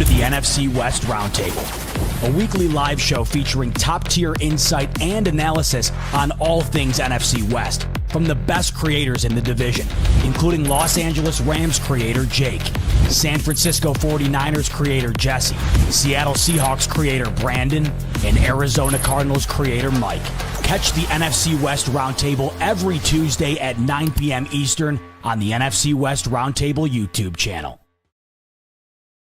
to the NFC West Roundtable, a weekly live show featuring top-tier insight and analysis on all things NFC West from the best creators in the division, including Los Angeles Rams creator Jake, San Francisco 49ers creator Jesse, Seattle Seahawks creator Brandon, and Arizona Cardinals creator Mike. Catch the NFC West Roundtable every Tuesday at 9 p.m. Eastern on the NFC West Roundtable YouTube channel.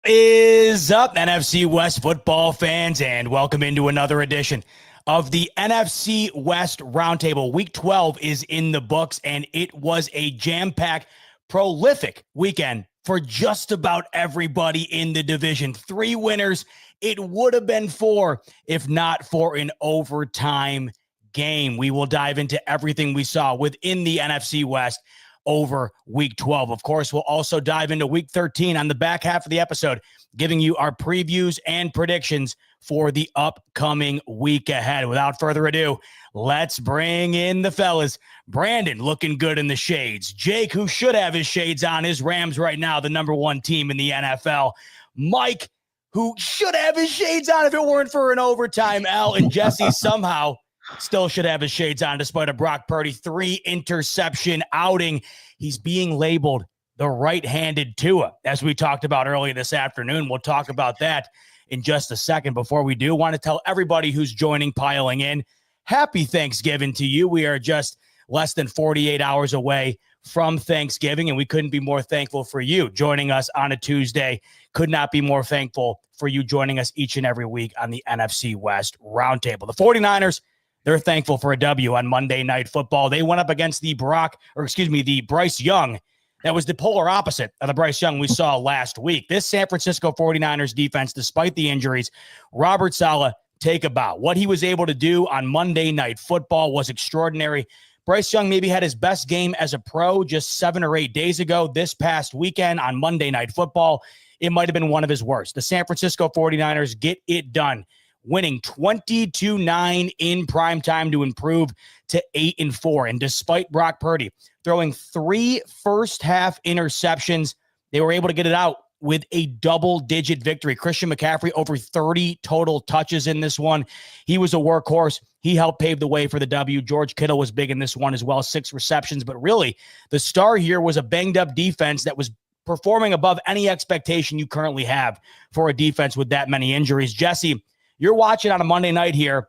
Is up, NFC West football fans, and welcome into another edition of the NFC West Roundtable. Week 12 is in the books, and it was a jam-packed, prolific weekend for just about everybody in the division. 3 winners. It would have been 4 if not for an overtime game. We will dive into everything we saw within the NFC West over week 12. Of course, we'll also dive into week 13 on the back half of the episode, giving you our previews and predictions for the upcoming week ahead. Without further ado, let's bring in the fellas. Brandon looking good in the shades. Jake, who should have his shades on, his Rams right now, the number 1 team in the NFL. Mike, who should have his shades on if it weren't for an overtime L. And Jesse somehow still should have his shades on despite a Brock Purdy 3 interception outing. He's being labeled the right-handed Tua, as we talked about earlier this afternoon. We'll talk about that in just a second. Before we do, I want to tell everybody who's piling in, happy Thanksgiving to you. We are just less than 48 hours away from Thanksgiving, and we couldn't be more thankful for you joining us on a Tuesday. Could not be more thankful for you joining us each and every week on the NFC West Roundtable. The 49ers, they're thankful for a W on Monday Night Football. They went up against the Bryce Young. That was the polar opposite of the Bryce Young we saw last week. This San Francisco 49ers defense, despite the injuries, Robert Saleh, take a bow. What he was able to do on Monday Night Football was extraordinary. Bryce Young maybe had his best game as a pro just 7 or 8 days ago. This past weekend on Monday Night Football, it might have been one of his worst. The San Francisco 49ers get it done, winning 22-9 in primetime to improve to 8-4. And despite Brock Purdy throwing 3 first-half interceptions, they were able to get it out with a double-digit victory. Christian McCaffrey over 30 total touches in this one. He was a workhorse. He helped pave the way for the W. George Kittle was big in this one as well, 6 receptions. But really, the star here was a banged-up defense that was performing above any expectation you currently have for a defense with that many injuries. Jesse, you're watching on a Monday night here,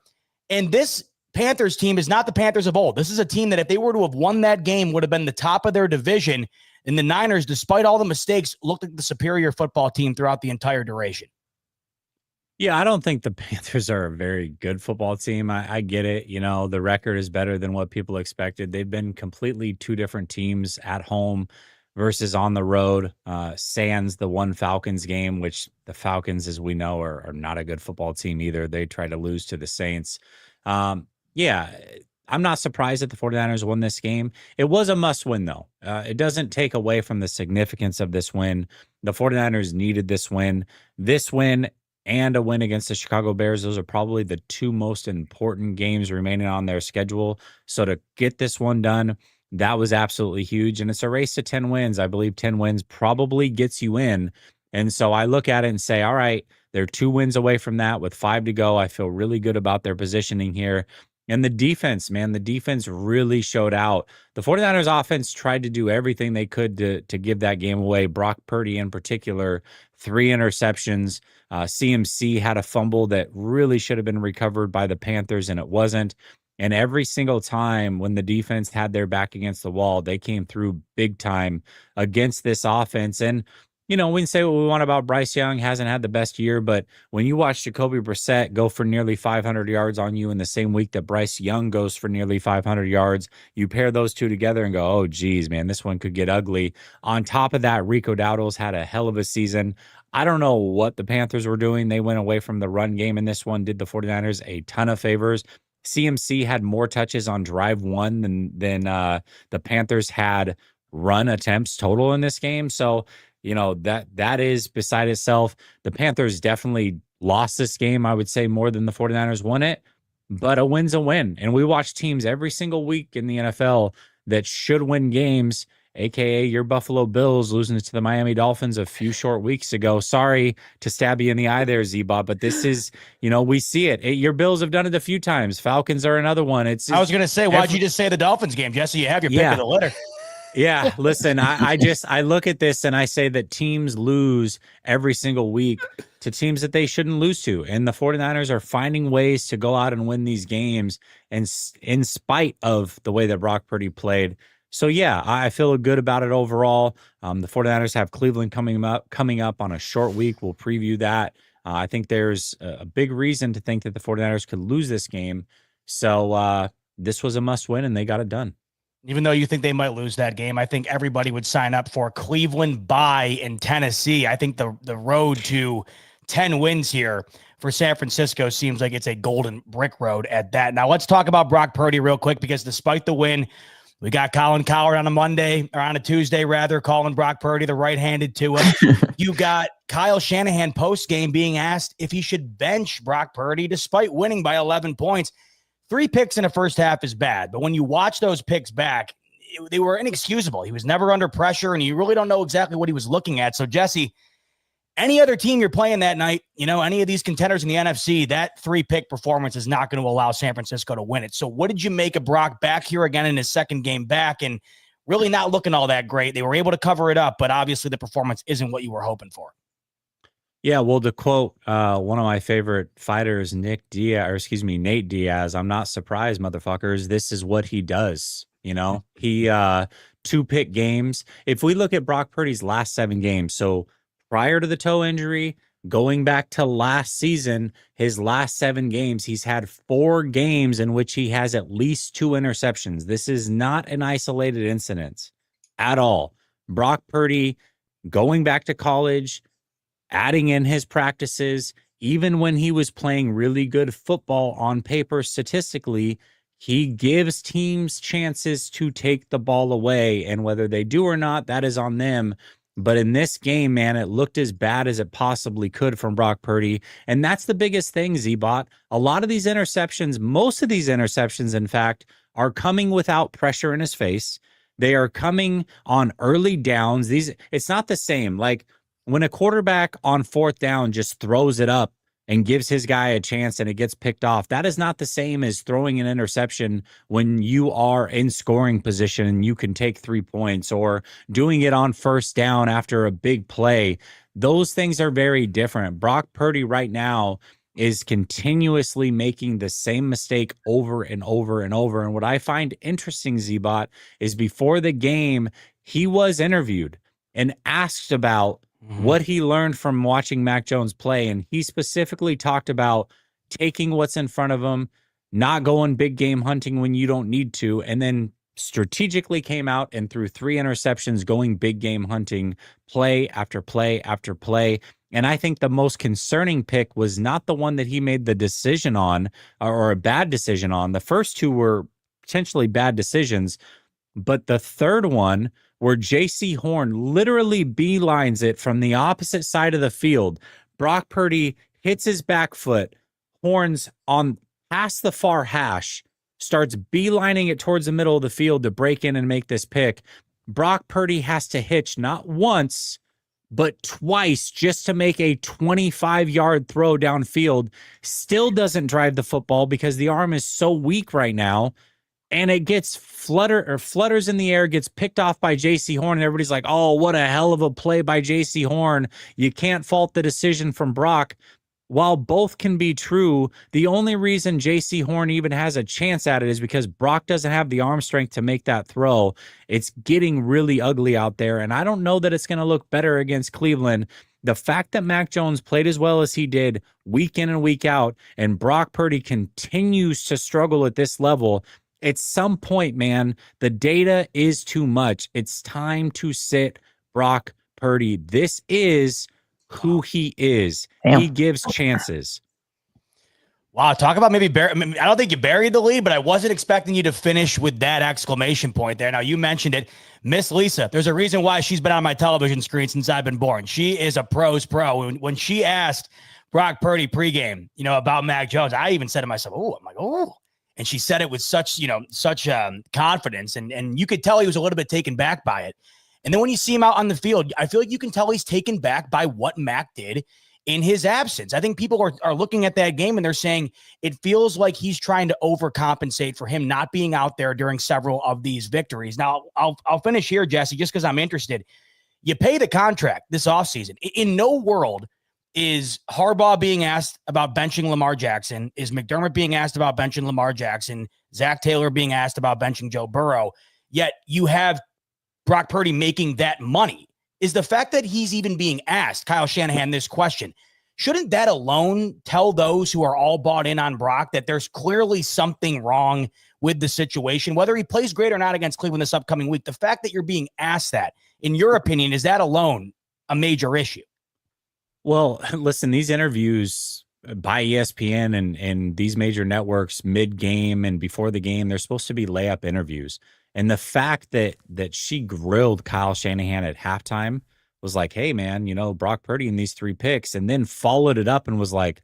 and this Panthers team is not the Panthers of old. This is a team that if they were to have won that game would have been the top of their division, and the Niners, despite all the mistakes, looked like the superior football team throughout the entire duration. Yeah, I don't think the Panthers are a very good football team. I get it. You know, the record is better than what people expected. They've been completely 2 different teams at home versus on the road, sans the one Falcons game, which the Falcons, as we know, are not a good football team either. They tried to lose to the Saints. Yeah, I'm not surprised that the 49ers won this game. It was a must-win, though. It doesn't take away from the significance of this win. The 49ers needed this win. This win and a win against the Chicago Bears, those are probably the 2 most important games remaining on their schedule. So to get this one done, that was absolutely huge. And it's a race to 10 wins. I believe 10 wins probably gets you in. And so I look at it and say, all right, they're 2 wins away from that with 5 to go. I feel really good about their positioning here. And the defense, man, the defense really showed out. The 49ers offense tried to do everything they could to give that game away. Brock Purdy in particular, 3 interceptions. CMC had a fumble that really should have been recovered by the Panthers, and it wasn't. And every single time when the defense had their back against the wall, they came through big time against this offense. And, you know, we can say what we want about Bryce Young, hasn't had the best year, but when you watch Jacoby Brissett go for nearly 500 yards on you in the same week that Bryce Young goes for nearly 500 yards, you pair those 2 together and go, oh, geez, man, this one could get ugly. On top of that, Rico Dowdle's had a hell of a season. I don't know what the Panthers were doing. They went away from the run game in this one, did the 49ers a ton of favors. CMC had more touches on drive 1 than the Panthers had run attempts total in this game. So, you know, that is beside itself. The Panthers definitely lost this game, I would say, more than the 49ers won it. But a win's a win. And we watch teams every single week in the NFL that should win games aka your Buffalo Bills losing to the Miami Dolphins a few short weeks ago. Sorry to stab you in the eye there, Z-Bot, but this is, we see it. Your Bills have done it a few times. Falcons are another one. I was going to say, why'd you just say the Dolphins game, Jesse? You have your pick of the litter. Yeah, listen, I look at this and I say that teams lose every single week to teams that they shouldn't lose to. And the 49ers are finding ways to go out and win these games, and in spite of the way that Brock Purdy played. So, yeah, I feel good about it overall. The 49ers have Cleveland coming up on a short week. We'll preview that. I think there's a big reason to think that the 49ers could lose this game. So this was a must win, and they got it done. Even though you think they might lose that game, I think everybody would sign up for Cleveland bye in Tennessee. I think the road to 10 wins here for San Francisco seems like it's a golden brick road at that. Now let's talk about Brock Purdy real quick, because despite the win, we got Colin Cowherd on a Tuesday rather, calling Brock Purdy the right-handed Tua. You got Kyle Shanahan post-game being asked if he should bench Brock Purdy despite winning by 11 points. 3 picks in the first half is bad, but when you watch those picks back, they were inexcusable. He was never under pressure, and you really don't know exactly what he was looking at. So, Jesse, any other team you're playing that night, any of these contenders in the NFC, that 3-pick performance is not going to allow San Francisco to win it. So what did you make of Brock back here again in his second game back, and really not looking all that great? They were able to cover it up, but obviously the performance isn't what you were hoping for. Yeah, well, to quote one of my favorite fighters, Nate Diaz, I'm not surprised, motherfuckers. This is what he does. He 2-pick games. If we look at Brock Purdy's last 7 games, so prior to the toe injury, going back to last season, his last 7 games, he's had 4 games in which he has at least 2 interceptions. This is not an isolated incident at all. Brock Purdy, going back to college, adding in his practices, even when he was playing really good football on paper statistically, he gives teams chances to take the ball away. And whether they do or not, that is on them. But in this game, man, it looked as bad as it possibly could from Brock Purdy. And that's the biggest thing, Z-Bot. A lot of these interceptions, most of these interceptions, in fact, are coming without pressure in his face. They are coming on early downs. It's not the same. Like, when a quarterback on 4th down just throws it up and gives his guy a chance and it gets picked off, that is not the same as throwing an interception when you are in scoring position and you can take 3 points, or doing it on 1st down after a big play. Those things are very different. Brock Purdy right now is continuously making the same mistake over and over and over. And what I find interesting, Z-Bot, is before the game, he was interviewed and asked about what he learned from watching Mac Jones play. And he specifically talked about taking what's in front of him, not going big game hunting when you don't need to, and then strategically came out and threw 3 interceptions going big game hunting, play after play after play. And I think the most concerning pick was not the one that he made the decision on, or a bad decision on. The first 2 were potentially bad decisions, but the third one, where J.C. Horn literally beelines it from the opposite side of the field. Brock Purdy hits his back foot, Horns on past the far hash, starts beelining it towards the middle of the field to break in and make this pick. Brock Purdy has to hitch not once, but twice just to make a 25-yard throw downfield. Still doesn't drive the football because the arm is so weak right now. And it gets flutters in the air, gets picked off by J.C. Horn, and everybody's like, oh, what a hell of a play by J.C. Horn. You can't fault the decision from Brock. While both can be true, the only reason J.C. Horn even has a chance at it is because Brock doesn't have the arm strength to make that throw. It's getting really ugly out there, and I don't know that it's going to look better against Cleveland. The fact that Mac Jones played as well as he did week in and week out, and Brock Purdy continues to struggle at this level, at some point, man, the data is too much. It's time to sit Brock Purdy. This is who he is. Damn. He gives chances. Wow, talk about maybe I don't think you buried the lead, but I wasn't expecting you to finish with that exclamation point there. Now, you mentioned it. Miss Lisa, there's a reason why she's been on my television screen since I've been born. She is a pro's pro. When she asked Brock Purdy pregame, about Mac Jones, I even said to myself, oh, And she said it with such confidence. And you could tell he was a little bit taken back by it. And then when you see him out on the field, I feel like you can tell he's taken back by what Mac did in his absence. I think people are looking at that game and they're saying it feels like he's trying to overcompensate for him not being out there during several of these victories. Now, I'll finish here, Jesse, just because I'm interested. You pay the contract this offseason. In no world is Harbaugh being asked about benching Lamar Jackson, is McDermott being asked about benching Lamar Jackson, Zach Taylor being asked about benching Joe Burrow, yet you have Brock Purdy making that money. Is the fact that he's even being asked, Kyle Shanahan, this question, shouldn't that alone tell those who are all bought in on Brock that there's clearly something wrong with the situation, whether he plays great or not against Cleveland this upcoming week? The fact that you're being asked that, in your opinion, is that alone a major issue? Well, listen, these interviews by ESPN and these major networks mid-game and before the game, they're supposed to be layup interviews. And the fact that she grilled Kyle Shanahan at halftime was like, hey, man, Brock Purdy in these 3 picks, and then followed it up and was like,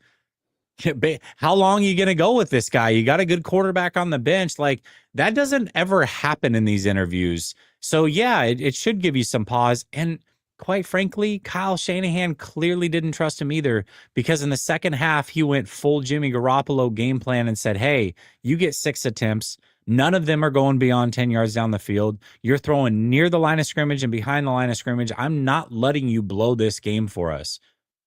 how long are you going to go with this guy? You got a good quarterback on the bench. Like, that doesn't ever happen in these interviews. So, yeah, it should give you some pause. And quite frankly, Kyle Shanahan clearly didn't trust him either, because in the second half, he went full Jimmy Garoppolo game plan and said, hey, you get 6 attempts. None of them are going beyond 10 yards down the field. You're throwing near the line of scrimmage and behind the line of scrimmage. I'm not letting you blow this game for us.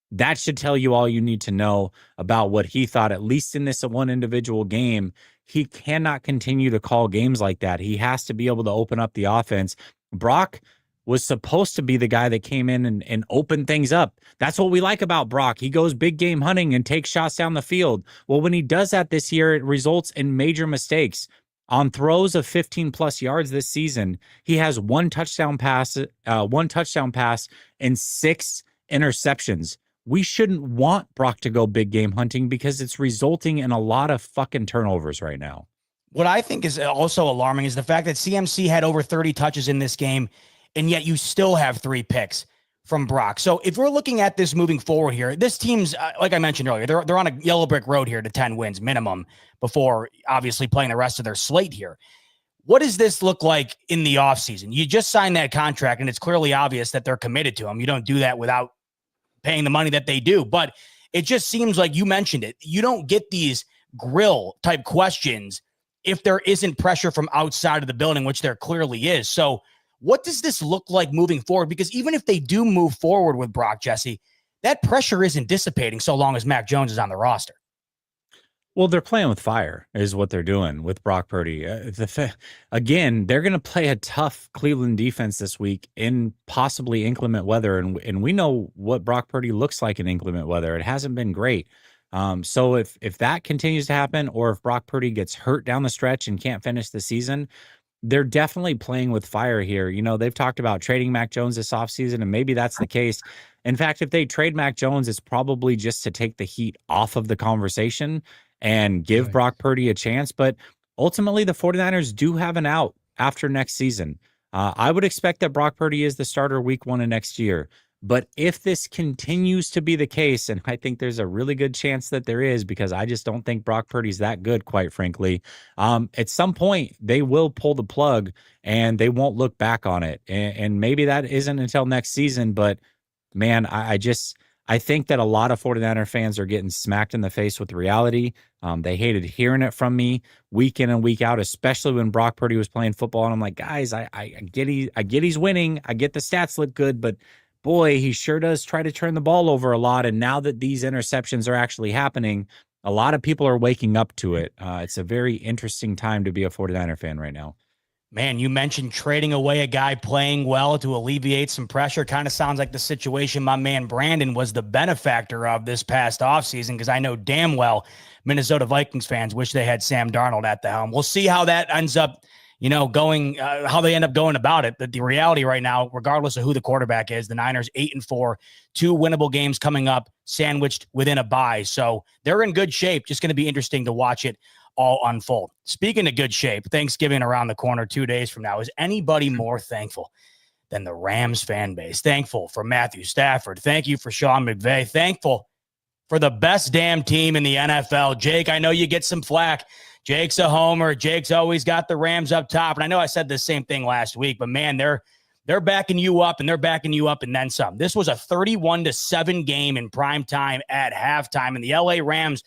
That should tell you all you need to know about what he thought, at least in this one individual game. He cannot continue to call games like that. He has to be able to open up the offense. Brock was supposed to be the guy that came in and opened things up. That's what we like about Brock. He goes big game hunting and takes shots down the field. Well, when he does that this year, it results in major mistakes. On throws of 15-plus yards this season, he has one touchdown pass and 6 interceptions. We shouldn't want Brock to go big game hunting because it's resulting in a lot of fucking turnovers right now. What I think is also alarming is the fact that CMC had over 30 touches in this game, and yet you still have 3 picks from Brock. So if we're looking at this moving forward here, this team's, like I mentioned earlier, they're on a yellow brick road here to 10 wins minimum before obviously playing the rest of their slate here. What does this look like in the offseason? You just signed that contract, and it's clearly obvious that they're committed to him. You don't do that without paying the money that they do. But it just seems like, you mentioned it, you don't get these grill type questions if there isn't pressure from outside of the building, which there clearly is. So what does this look like moving forward? Because even if they do move forward with Brock, Jesse, that pressure isn't dissipating so long as Mac Jones is on the roster. Well, they're playing with fire is what they're doing with Brock Purdy. Again, they're going to play a tough Cleveland defense this week in possibly inclement weather. And we know what Brock Purdy looks like in inclement weather. It hasn't been great. So if that continues to happen, or if Brock Purdy gets hurt down the stretch and can't finish the season, they're definitely playing with fire here. They've talked about trading Mac Jones this offseason, and maybe that's the case. In fact, if they trade Mac Jones, it's probably just to take the heat off of the conversation and give Brock Purdy a chance. But ultimately, the 49ers do have an out after next season. I would expect that Brock Purdy is the starter week 1 of next year. But if this continues to be the case, and I think there's a really good chance that there is, because I just don't think Brock Purdy's that good, quite frankly, at some point they will pull the plug and they won't look back on it. And maybe that isn't until next season. But man, I think that a lot of 49er fans are getting smacked in the face with reality. They hated hearing it from me week in and week out, especially when Brock Purdy was playing football. And I'm like, guys, I get he's winning. I get the stats look good, but boy, he sure does try to turn the ball over a lot. And now that these interceptions are actually happening, a lot of people are waking up to it. It's a very interesting time to be a 49er fan right now. Man, you mentioned trading away a guy playing well to alleviate some pressure. Kind of sounds like the situation my man Brandon was the benefactor of this past offseason, because I know damn well Minnesota Vikings fans wish they had Sam Darnold at the helm. We'll see how that ends up, going, how they end up going about it. But the reality right now, regardless of who the quarterback is, the Niners 8-4, 2 winnable games coming up, sandwiched within a bye. So they're in good shape. Just going to be interesting to watch it all unfold. Speaking of good shape, Thanksgiving around the corner 2 days from now. Is anybody more thankful than the Rams fan base? Thankful for Matthew Stafford. Thank you for Sean McVay. Thankful for the best damn team in the NFL. Jake, I know you get some flack. Jake's a homer. Jake's always got the Rams up top. And I know I said the same thing last week, but man, they're backing you up and they're backing you up and then some. This was a 31-7 game in prime time at halftime. And the LA Rams,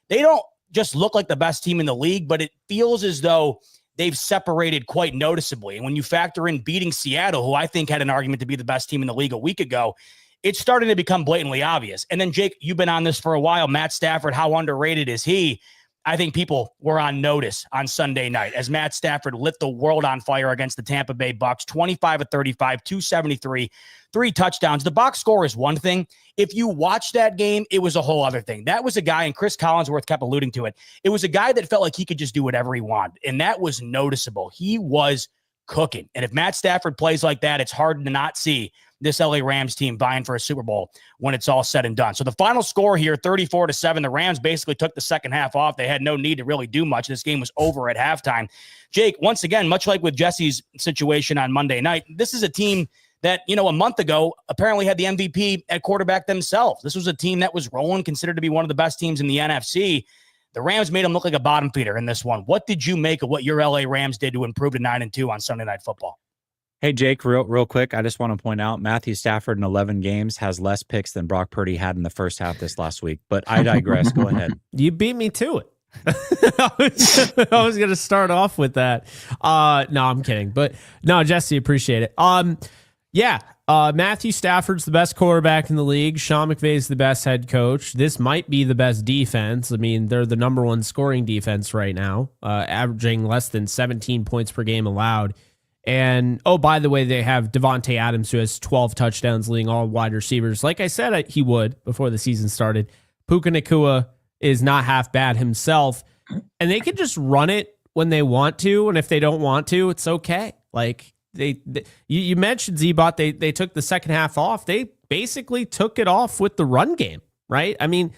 they don't just look like the best team in the league, but it feels as though they've separated quite noticeably. And when you factor in beating Seattle, who I think had an argument to be the best team in the league a week ago, it's starting to become blatantly obvious. And then, Jake, you've been on this for a while. Matt Stafford, how underrated is he? I think people were on notice on Sunday night as Matt Stafford lit the world on fire against the Tampa Bay Bucs, 25 of 35, 273, 3 touchdowns. The box score is one thing. If you watch that game, it was a whole other thing. That was a guy, and Chris Collinsworth kept alluding to it. It was a guy that felt like he could just do whatever he wanted, and that was noticeable. He was cooking. And if Matt Stafford plays like that, it's hard to not see this LA Rams team vying for a Super Bowl when it's all said and done. So the final score here, 34-7, the Rams basically took the second half off. They had no need to really do much. This game was over at halftime. Jake, once again, much like with Jesse's situation on Monday night, this is a team that, a month ago apparently had the MVP at quarterback themselves. This was a team that was rolling, considered to be one of the best teams in the NFC. The Rams made them look like a bottom feeder in this one. What did you make of what your LA Rams did to improve to 9-2 on Sunday Night Football? Hey, Jake, real quick, I just want to point out Matthew Stafford in 11 games has less picks than Brock Purdy had in the first half this last week. But I digress. Go ahead. You beat me to it. I was going to start off with that. No, I'm kidding. But no, Jesse, appreciate it. Matthew Stafford's the best quarterback in the league. Sean McVay's the best head coach. This might be the best defense. I mean, they're the number one scoring defense right now, averaging less than 17 points per game allowed. And, by the way, they have Devontae Adams, who has 12 touchdowns, leading all wide receivers. Like I said, he would before the season started. Puka Nacua is not half bad himself. And they can just run it when they want to. And if they don't want to, it's okay. Like, you mentioned, Z-Bot, they took the second half off. They basically took it off with the run game, right? I mean,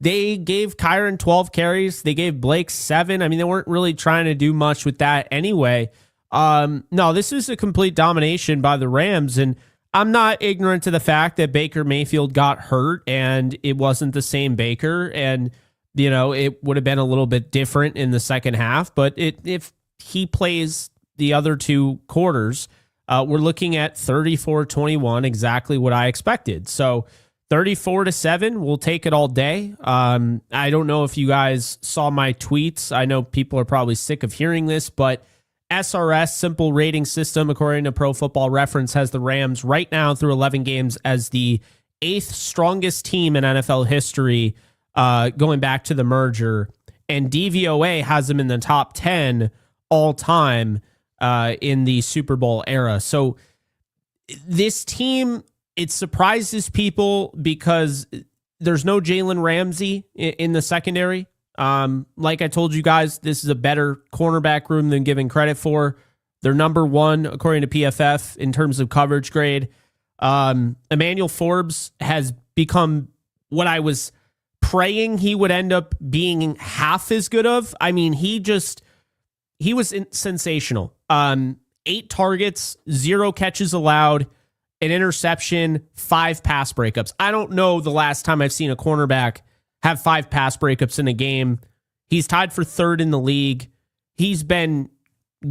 they gave Kyron 12 carries. They gave Blake 7. I mean, they weren't really trying to do much with that anyway. No, this is a complete domination by the Rams, and I'm not ignorant to the fact that Baker Mayfield got hurt and it wasn't the same Baker, and it would have been a little bit different in the second half, but if he plays the other two quarters, we're looking at 34-21, exactly what I expected. So 34-7, we'll take it all day. I don't know if you guys saw my tweets. I know people are probably sick of hearing this, but SRS, simple rating system, according to Pro Football Reference, has the Rams right now through 11 games as the 8th strongest team in NFL history, going back to the merger. And DVOA has them in the top 10 all time in the Super Bowl era. So this team, it surprises people because there's no Jalen Ramsey in the secondary. Like I told you guys, this is a better cornerback room than given credit for. They're number one, according to PFF, in terms of coverage grade. Emmanuel Forbes has become what I was praying he would end up being half as good of. I mean, he was sensational. 8 targets, 0 catches allowed, an interception, 5 pass breakups. I don't know the last time I've seen a cornerback have 5 pass breakups in a game. He's tied for 3rd in the league. He's been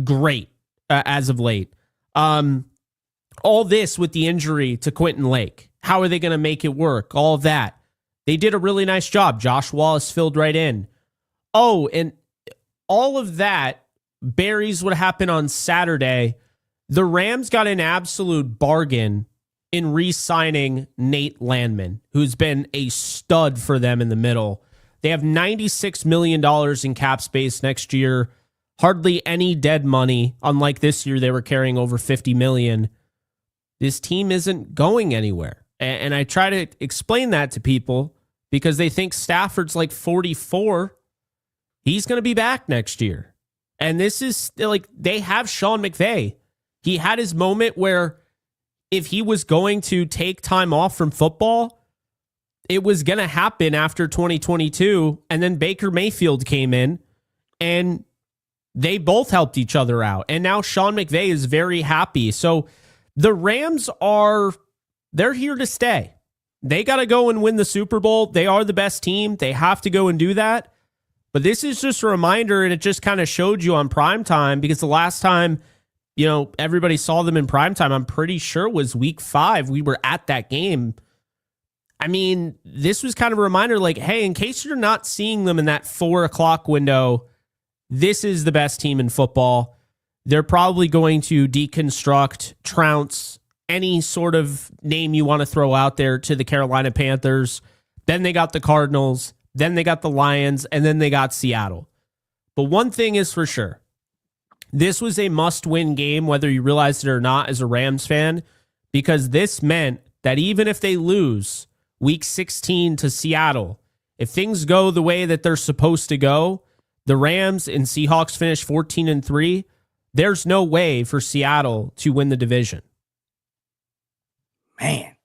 great as of late. All this with the injury to Quentin Lake. How are they going to make it work? All of that. They did a really nice job. Josh Wallace filled right in. Oh, and all of that buries what happened on Saturday. The Rams got an absolute bargain in re-signing Nate Landman, who's been a stud for them in the middle. They have $96 million in cap space next year. Hardly any dead money. Unlike this year, they were carrying over $50 million. This team isn't going anywhere. And I try to explain that to people because they think Stafford's like 44. He's going to be back next year. And this is like, they have Sean McVay. He had his moment where if he was going to take time off from football, it was going to happen after 2022. And then Baker Mayfield came in and they both helped each other out. And now Sean McVay is very happy. So the Rams they're here to stay. They got to go and win the Super Bowl. They are the best team. They have to go and do that. But this is just a reminder, and it just kind of showed you on primetime, because the last time, everybody saw them in primetime, I'm pretty sure was week 5. We were at that game. I mean, this was kind of a reminder, like, hey, in case you're not seeing them in that 4 o'clock window, this is the best team in football. They're probably going to deconstruct, trounce any sort of name you want to throw out there to the Carolina Panthers. Then they got the Cardinals. Then they got the Lions. And then they got Seattle. But one thing is for sure. This was a must-win game, whether you realize it or not as a Rams fan, because this meant that even if they lose Week 16 to Seattle, if things go the way that they're supposed to go, the Rams and Seahawks finish 14-3, there's no way for Seattle to win the division. Man,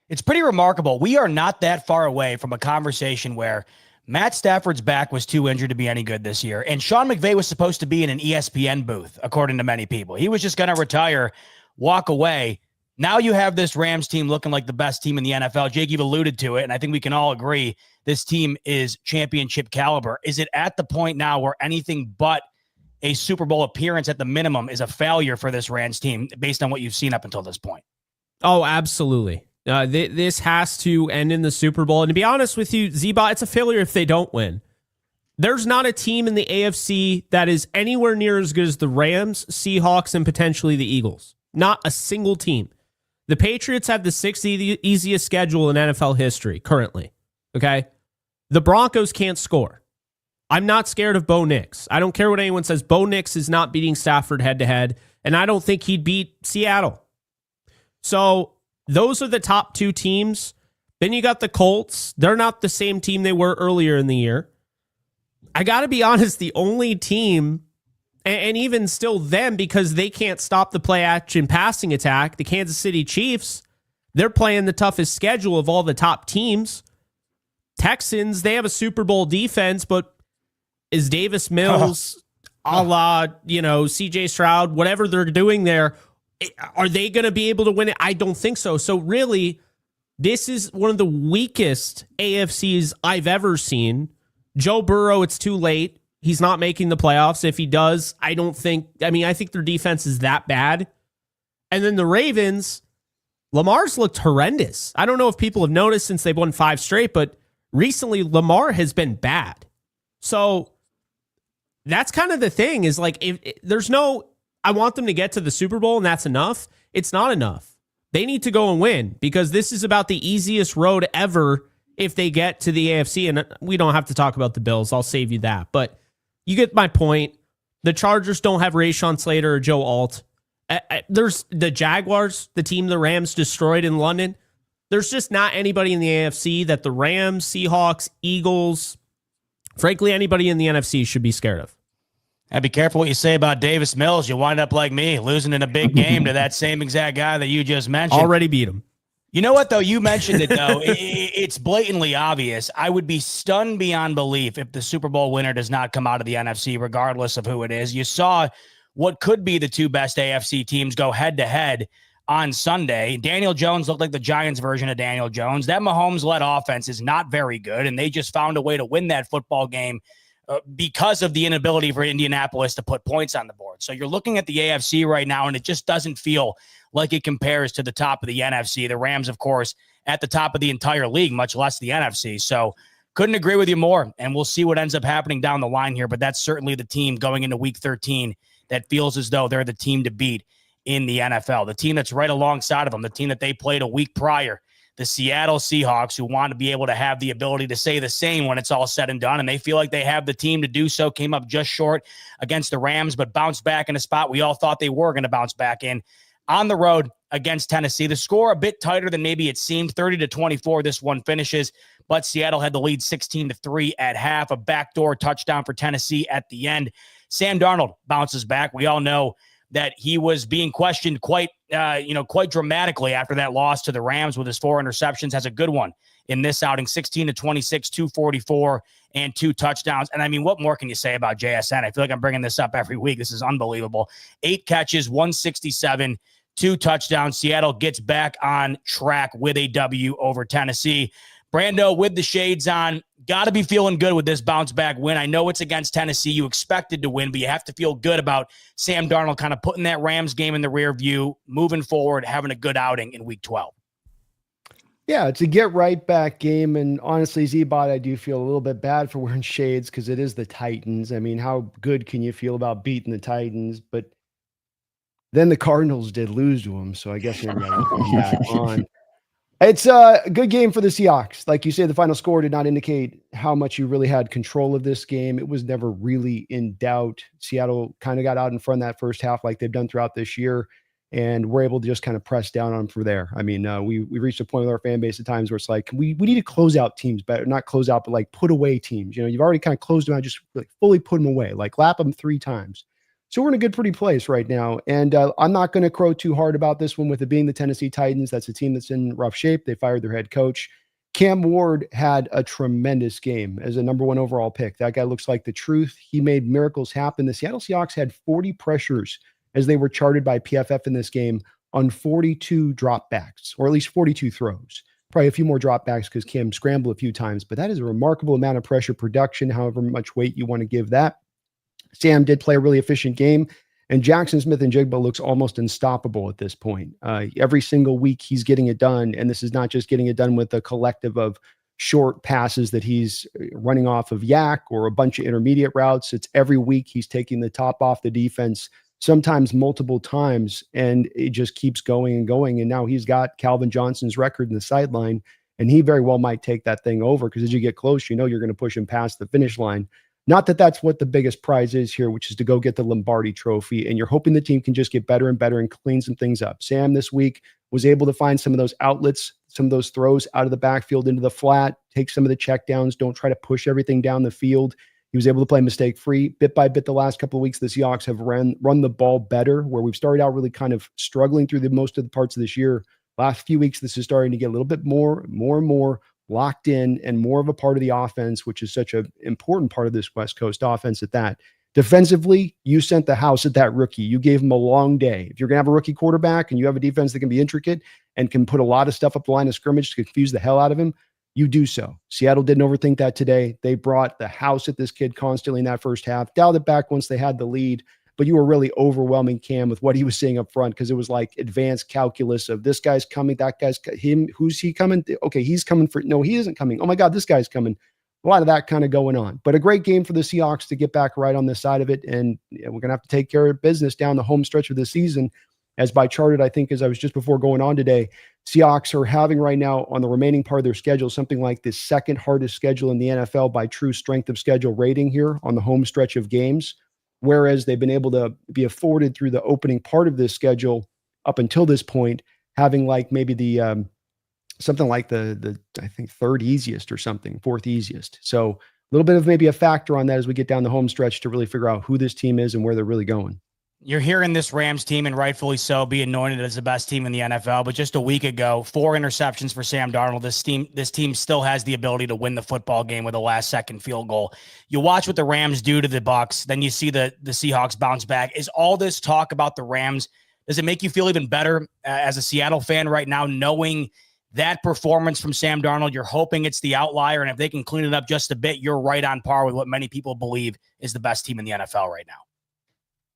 it's pretty remarkable. We are not that far away from a conversation where Matt Stafford's back was too injured to be any good this year, and Sean McVay was supposed to be in an ESPN booth, according to many people. He was just going to retire, walk away. Now you have this Rams team looking like the best team in the NFL. Jake, you've alluded to it, and I think we can all agree this team is championship caliber. Is it at the point now where anything but a Super Bowl appearance at the minimum is a failure for this Rams team based on what you've seen up until this point? Oh, absolutely. This has to end in the Super Bowl. And to be honest with you, Zeba, it's a failure if they don't win. There's not a team in the AFC that is anywhere near as good as the Rams, Seahawks, and potentially the Eagles. Not a single team. The Patriots have the 6th easiest schedule in NFL history currently. Okay? The Broncos can't score. I'm not scared of Bo Nix. I don't care what anyone says. Bo Nix is not beating Stafford head-to-head, and I don't think he'd beat Seattle. So those are the top 2 teams. Then you got the Colts. They're not the same team they were earlier in the year. I got to be honest, the only team, and even still them, because they can't stop the play-action passing attack, the Kansas City Chiefs, they're playing the toughest schedule of all the top teams. Texans, they have a Super Bowl defense, but is Davis Mills, a la, CJ Stroud, whatever they're doing there, are they going to be able to win it? I don't think so. So really, this is one of the weakest AFCs I've ever seen. Joe Burrow, it's too late. He's not making the playoffs. If he does, I think their defense is that bad. And then the Ravens, Lamar's looked horrendous. I don't know if people have noticed since they've won 5 straight, but recently Lamar has been bad. So that's kind of the thing, is like, if there's no, I want them to get to the Super Bowl and that's enough. It's not enough. They need to go and win, because this is about the easiest road ever if they get to the AFC. And we don't have to talk about the Bills. I'll save you that. But you get my point. The Chargers don't have Rashawn Slater or Joe Alt. There's the Jaguars, the team the Rams destroyed in London. There's just not anybody in the AFC that the Rams, Seahawks, Eagles, frankly, anybody in the NFC should be scared of. And be careful what you say about Davis Mills. You'll wind up like me, losing in a big game to that same exact guy that you just mentioned. Already beat him. You know what, though? You mentioned it, though. It's blatantly obvious. I would be stunned beyond belief if the Super Bowl winner does not come out of the NFC, regardless of who it is. You saw what could be the 2 best AFC teams go head-to-head on Sunday. Daniel Jones looked like the Giants version of Daniel Jones. That Mahomes-led offense is not very good, and they just found a way to win that football game because of the inability for Indianapolis to put points on the board. So you're looking at the AFC right now, and it just doesn't feel like it compares to the top of the NFC. The Rams, of course, at the top of the entire league, much less the NFC. So couldn't agree with you more, and we'll see what ends up happening down the line here, but that's certainly the team going into Week 13 that feels as though they're the team to beat in the NFL. The team that's right alongside of them, the team that they played a week prior, the Seattle Seahawks, who want to be able to have the ability to say the same when it's all said and done, and they feel like they have the team to do so. Came up just short against the Rams, but bounced back in a spot we all thought they were going to bounce back in on the road against Tennessee. The score a bit tighter than maybe it seemed, 30-24 this one finishes, but Seattle had the lead 16-3 at half, a backdoor touchdown for Tennessee at the end. Sam Darnold bounces back. We all know that he was being questioned quite dramatically after that loss to the Rams with his 4 interceptions. Has a good one in this outing, 16-26, 244, and 2 touchdowns. And I mean, what more can you say about JSN? I feel like I'm bringing this up every week. This is unbelievable. 8 catches, 167, 2 touchdowns. Seattle gets back on track with a W over Tennessee. Brando with the shades on, got to be feeling good with this bounce back win. I know it's against Tennessee. You expected to win, but you have to feel good about Sam Darnold kind of putting that Rams game in the rear view, moving forward, having a good outing in week 12. Yeah, it's a get right back game. And honestly, Z-Bot, I do feel a little bit bad for wearing shades because it is the Titans. I mean, how good can you feel about beating the Titans? But then the Cardinals did lose to them. So I guess maybe I will come back on. It's a good game for the Seahawks. Like you say, the final score did not indicate how much you really had control of this game. It was never really in doubt. Seattle kind of got out in front of that first half like they've done throughout this year, and we're able to just kind of press down on them from there. I mean, we reached a point with our fan base at times where it's like, we need to close out teams better, not close out, but like put away teams. You know, you've already kind of closed them out, just like fully put them away, like lap them 3 times. So we're in a good, pretty place right now. And I'm not going to crow too hard about this one with it being the Tennessee Titans. That's a team that's in rough shape. They fired their head coach. Cam Ward had a tremendous game as a number 1 overall pick. That guy looks like the truth. He made miracles happen. The Seattle Seahawks had 40 pressures as they were charted by PFF in this game on 42 dropbacks, or at least 42 throws. Probably a few more dropbacks because Cam scrambled a few times, but that is a remarkable amount of pressure production, however much weight you want to give that. Sam did play a really efficient game, and Jackson Smith-Njigba looks almost unstoppable at this point. Every single week he's getting it done, and this is not just getting it done with a collective of short passes that he's running off of yak or a bunch of intermediate routes. It's every week he's taking the top off the defense, sometimes multiple times, and it just keeps going and going. And now he's got Calvin Johnson's record in the sideline, and he very well might take that thing over because as you get close, you know you're going to push him past the finish line. Not that that's what the biggest prize is here, which is to go get the Lombardi trophy. And you're hoping the team can just get better and better and clean some things up. Sam this week was able to find some of those outlets, some of those throws out of the backfield into the flat, take some of the checkdowns. Don't try to push everything down the field. He was able to play mistake-free. Bit by bit, the last couple of weeks, the Seahawks have run the ball better, where we've started out really kind of struggling through most of the parts of this year. Last few weeks, this is starting to get a little bit more and more locked in and more of a part of the offense, which is such an important part of this West Coast offense at that. Defensively, you sent the house at that rookie. You gave him a long day. If you're going to have a rookie quarterback and you have a defense that can be intricate and can put a lot of stuff up the line of scrimmage to confuse the hell out of him, you do so. Seattle didn't overthink that today. They brought the house at this kid constantly in that first half, dialed it back once they had the lead, but you were really overwhelming Cam with what he was saying up front because it was like advanced calculus of this guy's coming, that guy's him, who's he coming? Okay, he's coming for, no, he isn't coming. Oh my God, this guy's coming. A lot of that kind of going on, but a great game for the Seahawks to get back right on this side of it. And we're going to have to take care of business down the home stretch of the season. As by charted, I think as I was just before going on today, Seahawks are having right now on the remaining part of their schedule, something like the second hardest schedule in the NFL by true strength of schedule rating here on the home stretch of games. Whereas they've been able to be afforded through the opening part of this schedule up until this point, having like maybe the something like the I think third easiest or something, fourth easiest. So a little bit of maybe a factor on that as we get down the home stretch to really figure out who this team is and where they're really going. You're hearing this Rams team, and rightfully so, be anointed as the best team in the NFL. But just a week ago, 4 interceptions for Sam Darnold. This team still has the ability to win the football game with a last-second field goal. You watch what the Rams do to the Bucs, then you see the Seahawks bounce back. Is all this talk about the Rams, does it make you feel even better as a Seattle fan right now, knowing that performance from Sam Darnold? You're hoping it's the outlier, and if they can clean it up just a bit, you're right on par with what many people believe is the best team in the NFL right now.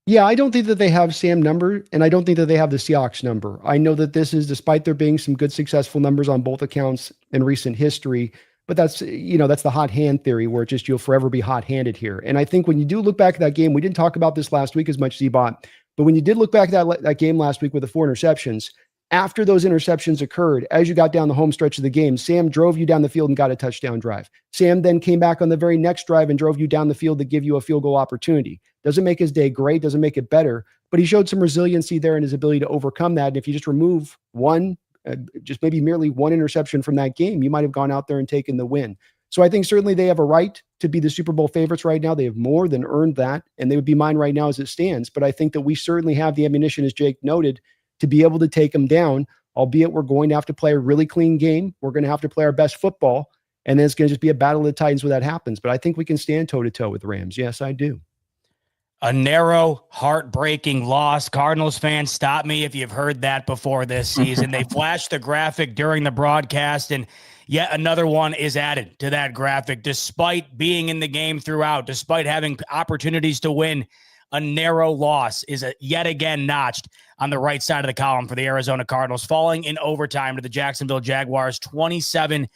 Yeah, I don't think that they have Sam number, and I don't think that they have the Seahawks number. I know that this is, despite there being some good successful numbers on both accounts in recent history, but that's the hot hand theory where just you'll forever be hot-handed here. And I think when you do look back at that game, we didn't talk about this last week as much, Z-Bot, but when you did look back at that game last week with the 4 interceptions, after those interceptions occurred, as you got down the home stretch of the game, Sam drove you down the field and got a touchdown drive. Sam then came back on the very next drive and drove you down the field to give you a field goal opportunity. Doesn't make his day great, doesn't make it better, but he showed some resiliency there in his ability to overcome that. And if you just remove just maybe merely one interception from that game, you might have gone out there and taken the win. So I think certainly they have a right to be the Super Bowl favorites right now. They have more than earned that, and they would be mine right now as it stands. But I think that we certainly have the ammunition, as Jake noted, to be able to take them down, albeit we're going to have to play a really clean game. We're going to have to play our best football, and then it's going to just be a battle of the Titans when that happens. But I think we can stand toe-to-toe with the Rams. Yes, I do. A narrow, heartbreaking loss. Cardinals fans, stop me if you've heard that before this season. They flashed the graphic during the broadcast, and Yet another one is added to that graphic, despite being in the game throughout, despite having opportunities to win. A narrow loss is yet again notched on the right side of the column for the Arizona Cardinals, falling in overtime to the Jacksonville Jaguars, 27-24.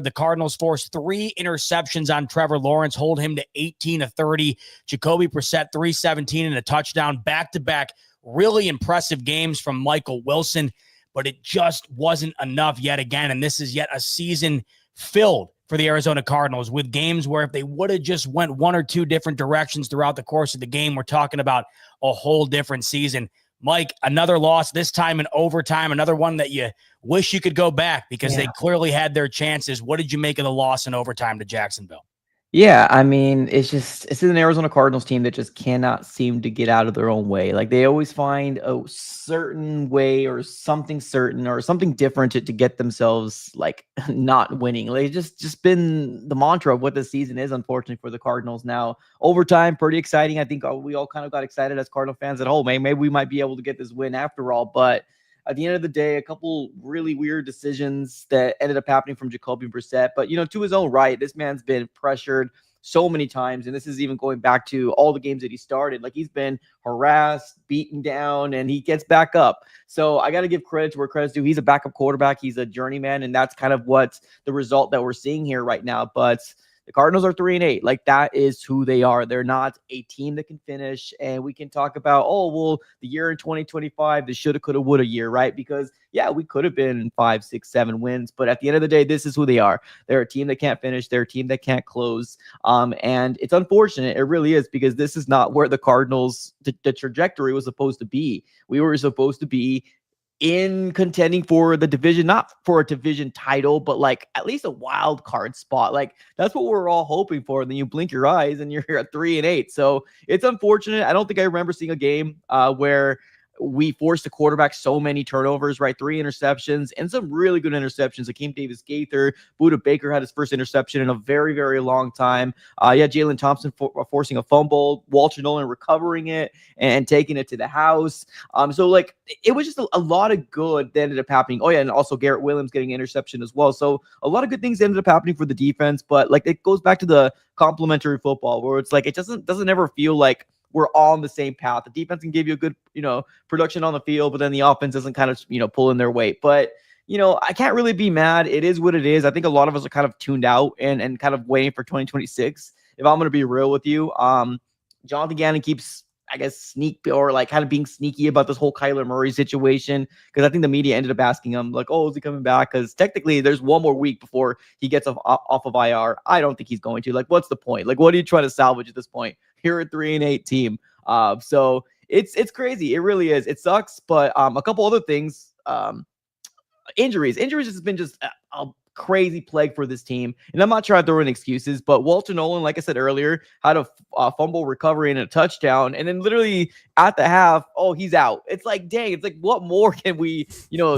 The Cardinals forced 3 interceptions on Trevor Lawrence, hold him to 18-30. Jacoby Brissett, 317 and a touchdown. Back-to-back really impressive games from Michael Wilson, but it just wasn't enough yet again. And this is yet a season filled for the Arizona Cardinals with games where if they would have just went one or two different directions throughout the course of the game, we're talking about a whole different season. Mike, another loss, this time in overtime, another one that you wish you could go back because they clearly had their chances. What did you make of the loss in overtime to Jacksonville? Yeah, I mean, it's an Arizona Cardinals team that just cannot seem to get out of their own way. Like they always find a certain way or something certain or something different to get themselves like not winning. Like just been the mantra of what this season is, unfortunately, for the Cardinals. Now, overtime, pretty exciting. I think we all kind of got excited as Cardinal fans at home. Maybe we might be able to get this win after all, but at the end of the day, a couple really weird decisions that ended up happening from Jacoby Brissett. But, to his own right, this man's been pressured so many times. And this is even going back to all the games that he started. Like he's been harassed, beaten down, and he gets back up. So I got to give credit to where credit's due. He's a backup quarterback. He's a journeyman. And that's kind of what the result that we're seeing here right now. But the Cardinals are 3-8. Like that is who they are. They're not a team that can finish. And we can talk about, the year in 2025, the shoulda, coulda, woulda year, right? Because we could have been 5, 6, 7 wins. But at the end of the day, this is who they are. They're a team that can't finish. They're a team that can't close. And it's unfortunate. It really is, because this is not where the Cardinals, the trajectory was supposed to be. We were supposed to be in contending for the division, not for a division title, but like at least a wild card spot. Like that's what we're all hoping for. And then you blink your eyes and you're at 3-8. So it's unfortunate. I don't think I remember seeing a game where we forced the quarterback so many turnovers, right? 3 interceptions and some really good interceptions. Akeem Davis-Gaither, Budda Baker had his first interception in a very, very long time. Jalen Thompson forcing a fumble, Walter Nolan recovering it and taking it to the house. So like it was just a lot of good that ended up happening. Oh yeah, and also Garrett Williams getting an interception as well. So a lot of good things ended up happening for the defense, but like it goes back to the complementary football where it's like it doesn't ever feel like we're all on the same path. The defense can give you a good, production on the field, but then the offense doesn't kind of, pull in their weight. But, I can't really be mad. It is what it is. I think a lot of us are kind of tuned out and kind of waiting for 2026. If I'm going to be real with you, Jonathan Gannon keeps, I guess, kind of being sneaky about this whole Kyler Murray situation. Because I think the media ended up asking him, like, is he coming back? Because technically there's one more week before he gets off of IR. I don't think he's going to. Like, what's the point? Like, what are you trying to salvage at this point? You're a 3-8 team. So it's crazy. It really is. It sucks. But a couple other things, injuries has been just a crazy plague for this team. And I'm not trying to throw in excuses, but Walter Nolan, like I said earlier, had a fumble recovery and a touchdown. And then literally at the half, he's out. It's like, dang, it's like, what more can we,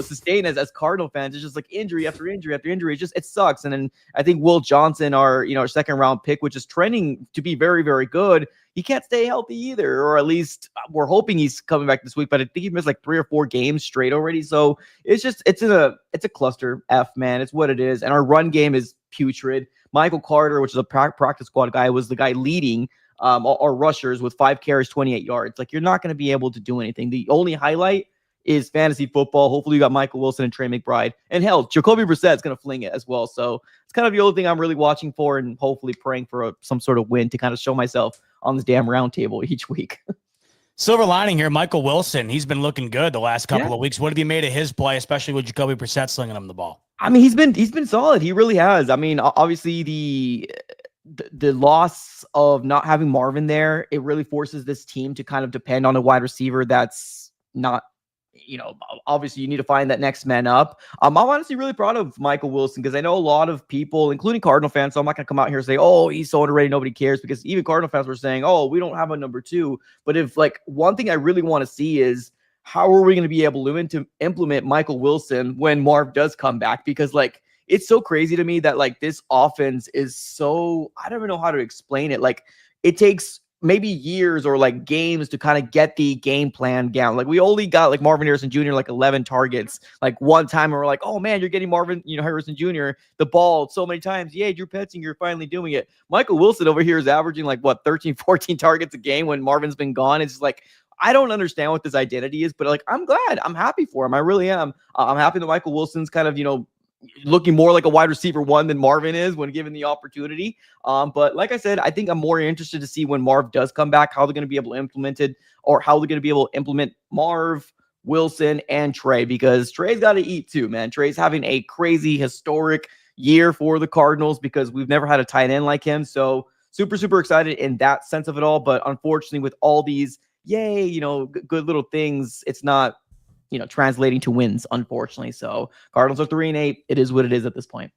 sustain as Cardinal fans? It's just like injury after injury after injury. It sucks. And then I think Will Johnson, our second round pick, which is trending to be very, very good, he can't stay healthy either, or at least we're hoping he's coming back this week, but I think he missed like 3 or 4 games straight already. So it's a cluster F, man. It's what it is. And our run game is putrid. Michael Carter, which is a practice squad guy, was the guy leading our rushers with 5 carries, 28 yards. Like, you're not going to be able to do anything. The only highlight is fantasy football. Hopefully you got Michael Wilson and Trey McBride. And hell, Jacoby Brissett's going to fling it as well. So it's kind of the only thing I'm really watching for and hopefully praying for some sort of win to kind of show myself on this damn roundtable each week. Silver lining here, Michael Wilson, he's been looking good the last couple of weeks. What have you made of his play, especially with Jacoby Brissett slinging him the ball? I mean, he's been solid. He really has. I mean, obviously the loss of not having Marvin there, it really forces this team to kind of depend on a wide receiver that's not, obviously you need to find that next man up. I'm honestly really proud of Michael Wilson because I know a lot of people, including Cardinal fans, so I'm not going to come out here and say, he's so underrated, nobody cares, because even Cardinal fans were saying, we don't have a number 2. But if like one thing I really want to see is how are we going to be able to implement Michael Wilson when Marv does come back? Because like, it's so crazy to me that like this offense is so, I don't even know how to explain it. Like it takes maybe years or like games to kind of get the game plan down. Like we only got like Marvin Harrison Jr. like 11 targets like one time, and we're like, oh man, you're getting Marvin, Harrison Jr. the ball so many times. Yay, Drew Petzing, you're finally doing it. Michael Wilson over here is averaging like 13, 14 targets a game when Marvin's been gone. It's just like, I don't understand what this identity is, but like, I'm glad. I'm happy for him. I really am. I'm happy that Michael Wilson's kind of, looking more like a wide receiver one than Marvin is when given the opportunity. But like I said, I think I'm more interested to see when Marv does come back, how they're going to be able to implement it, or how they're going to be able to implement Marv, Wilson, and Trey, because Trey's got to eat too, man. Trey's having a crazy historic year for the Cardinals because we've never had a tight end like him. So super, super excited in that sense of it all. But unfortunately, with all these, yay, good little things, it's not, translating to wins, unfortunately. So Cardinals are 3-8. It is what it is at this point.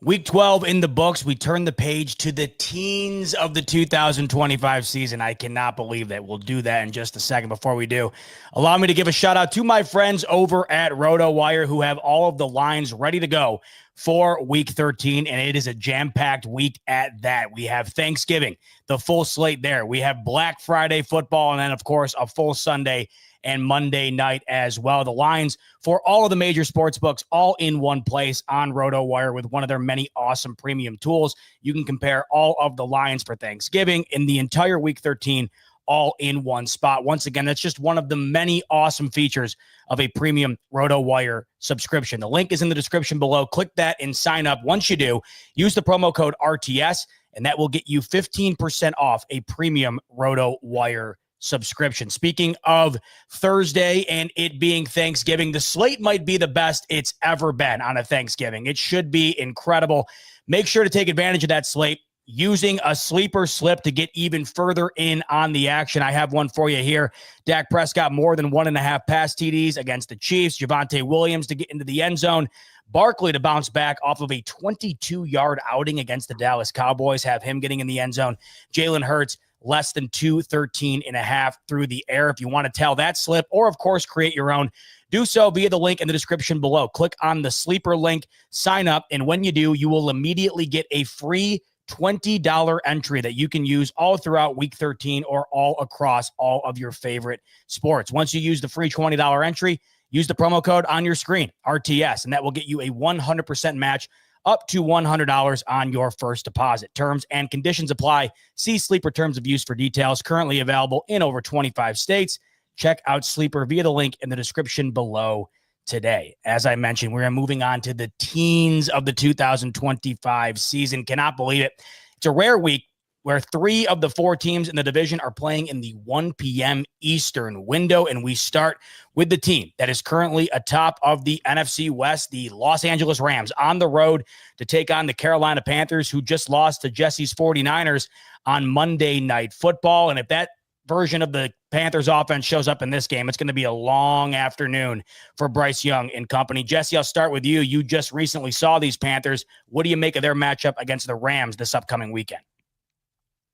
Week 12 in the books. We turn the page to the teens of the 2025 season. I cannot believe that. We'll do that in just a second. Before we do, allow me to give a shout out to my friends over at RotoWire who have all of the lines ready to go for week 13, and it is a jam-packed week at that. We have Thanksgiving, the full slate there. We have Black Friday football, and then, of course, a full Sunday and Monday night as well. The lines for all of the major sports books all in one place on RotoWire with one of their many awesome premium tools. You can compare all of the lines for Thanksgiving in the entire week 13 all in one spot. Once again, that's just one of the many awesome features of a premium RotoWire subscription. The link is in the description below. Click that and sign up. Once you do, use the promo code RTS, and that will get you 15% off a premium RotoWire subscription. Speaking of Thursday and it being Thanksgiving, the slate might be the best it's ever been on a Thanksgiving. It should be incredible. Make sure to take advantage of that slate using a sleeper slip to get even further in on the action. I have one for you here. Dak Prescott more than 1.5 pass TDs against the Chiefs. Javonte Williams to get into the end zone. Barkley to bounce back off of a 22-yard outing against the Dallas Cowboys. Have him getting in the end zone. Jalen Hurts less than 213.5 through the air. If you want to tell that slip or, of course, create your own, do so via the link in the description below. Click on the sleeper link, sign up, and when you do, you will immediately get a free $20 entry that you can use all throughout week 13 or all across all of your favorite sports. Once you use the free $20 entry, use the promo code on your screen, RTS, and that will get you a 100% match up to $100 on your first deposit. Terms and conditions apply. See Sleeper terms of use for details. Currently available in over 25 states. Check out Sleeper via the link in the description below today. As I mentioned, we're moving on to the teens of the 2025 season. Cannot believe it. It's a rare week where 3 of the 4 teams in the division are playing in the 1 p.m. Eastern window. And we start with the team that is currently atop of the NFC West, the Los Angeles Rams, on the road to take on the Carolina Panthers, who just lost to Jesse's 49ers on Monday Night Football. And if that version of the Panthers offense shows up in this game, it's going to be a long afternoon for Bryce Young and company. Jesse, I'll start with you. You just recently saw these Panthers. What do you make of their matchup against the Rams this upcoming weekend?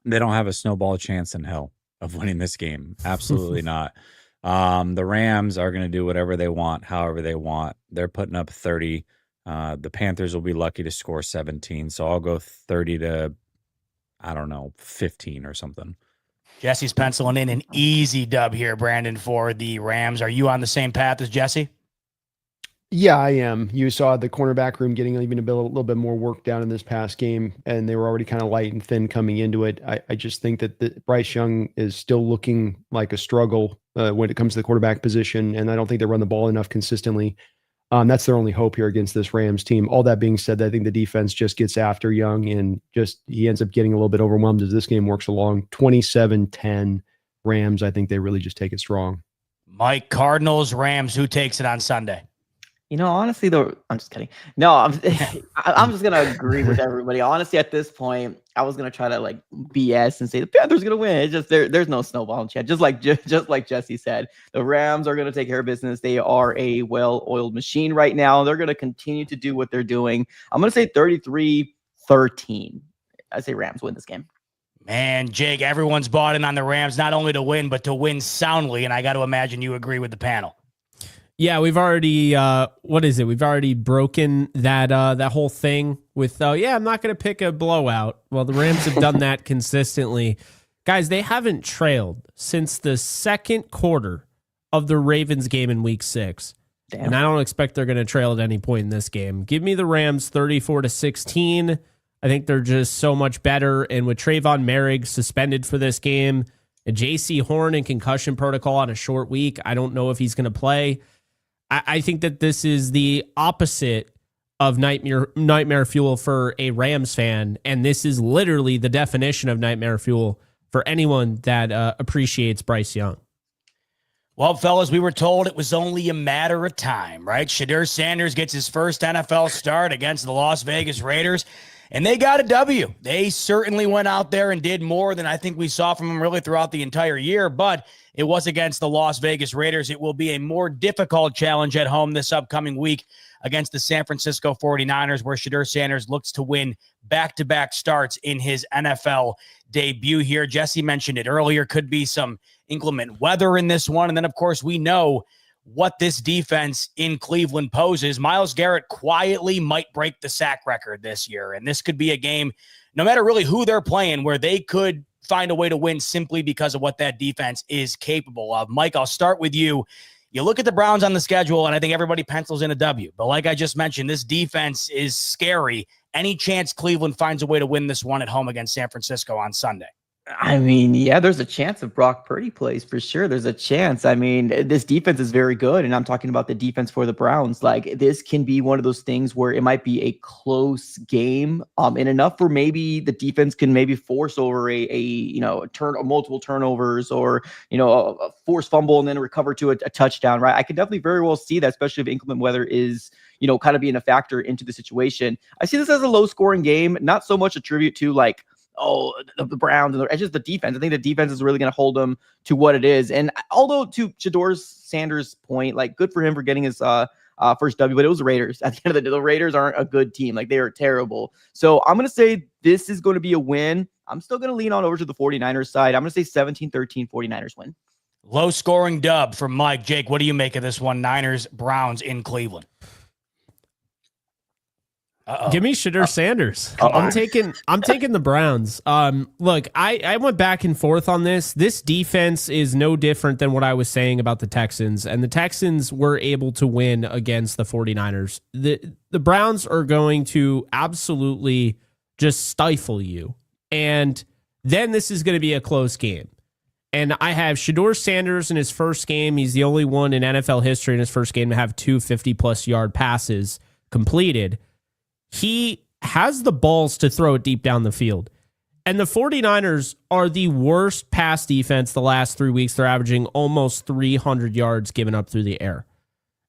They don't have a snowball chance in hell of winning this game. Absolutely not. The Rams are going to do whatever they want, however they want. They're putting up 30. The Panthers will be lucky to score 17. So I'll go 30 to, 15 or something. Jesse's penciling in an easy dub here, Brandon, for the Rams. Are you on the same path as Jesse? Yeah, I am. You saw the cornerback room getting even a little bit more work down in this past game, and they were already kind of light and thin coming into it. I just think that Bryce Young is still looking like a struggle when it comes to the quarterback position, and I don't think they run the ball enough consistently. That's their only hope here against this Rams team. All that being said, I think the defense just gets after Young, and he ends up getting a little bit overwhelmed as this game works along. 27-10 Rams. I think they really just take it strong. Mike, Cardinals, Rams, who takes it on Sunday? Honestly, though, I'm just kidding. No, I'm just going to agree with everybody. Honestly, at this point, I was going to try to BS and say the Panthers going to win. It's just there's no snowball in chat. Just like Jesse said, the Rams are going to take care of business. They are a well-oiled machine right now. They're going to continue to do what they're doing. I'm going to say 33-13. I say Rams win this game. Man, Jake, everyone's bought in on the Rams, not only to win, but to win soundly. And I got to imagine you agree with the panel. Yeah, we've already We've already broken that whole thing with I'm not going to pick a blowout. Well, the Rams have done that consistently Guys, they haven't trailed since the second quarter of the Ravens game in week 6. Damn. And I don't expect they're going to trail at any point in this game. Give me the Rams 34-16. I think they're just so much better. And with Trayvon Merrick suspended for this game, and J.C. Horn in concussion protocol on a short week, I don't know if he's going to play. I think that this is the opposite of nightmare fuel for a Rams fan. And this is literally the definition of nightmare fuel for anyone that appreciates Bryce Young. Well, fellas, we were told it was only a matter of time, right? Shedeur Sanders gets his first NFL start against the Las Vegas Raiders, and they got a W. They certainly went out there and did more than I think we saw from them really throughout the entire year, but it was against the Las Vegas Raiders. It will be a more difficult challenge at home this upcoming week against the San Francisco 49ers, where Shedeur Sanders looks to win back-to-back starts in his NFL debut here. Jesse mentioned it earlier, could be some inclement weather in this one. And then, of course, we know what this defense in Cleveland poses. Myles Garrett quietly might break the sack record this year. And this could be a game, no matter really who they're playing, where they could find a way to win simply because of what that defense is capable of. Mike, I'll start with you. You look at the Browns on the schedule, and I think everybody pencils in a W. But like I just mentioned, this defense is scary. Any chance Cleveland finds a way to win this one at home against San Francisco on Sunday? I mean, yeah, there's a chance if Brock Purdy plays for sure. There's a chance. I mean, this defense is very good, and I'm talking about the defense for the Browns. Like, this can be one of those things where it might be a close game, and enough for maybe the defense can maybe force over multiple turnovers, or a forced fumble and then recover to a touchdown. Right? I could definitely very well see that, especially if inclement weather is kind of being a factor into the situation. I see this as a low-scoring game, not so much a tribute to the Browns, and it's just the defense. I think the defense is really going to hold them to what it is. And although to Shedeur Sanders' point, good for him for getting his first W, but it was the Raiders. At the end of the day, the Raiders aren't a good team. They are terrible. So I'm going to say this is going to be a win. I'm still going to lean on over to the 49ers side. I'm going to say 17-13 49ers win. Low scoring dub from Mike. Jake, what do you make of this one? Niners, Browns in Cleveland. Give me Shedeur Sanders. I'm taking the Browns. Look, I went back and forth on this. This defense is no different than what I was saying about the Texans, and the Texans were able to win against the 49ers. The Browns are going to absolutely just stifle you, and then this is going to be a close game. And I have Shedeur Sanders in his first game. He's the only one in NFL history in his first game to have 2 50-plus yard passes completed. He has the balls to throw it deep down the field. And the 49ers are the worst pass defense the last 3 weeks. They're averaging almost 300 yards given up through the air.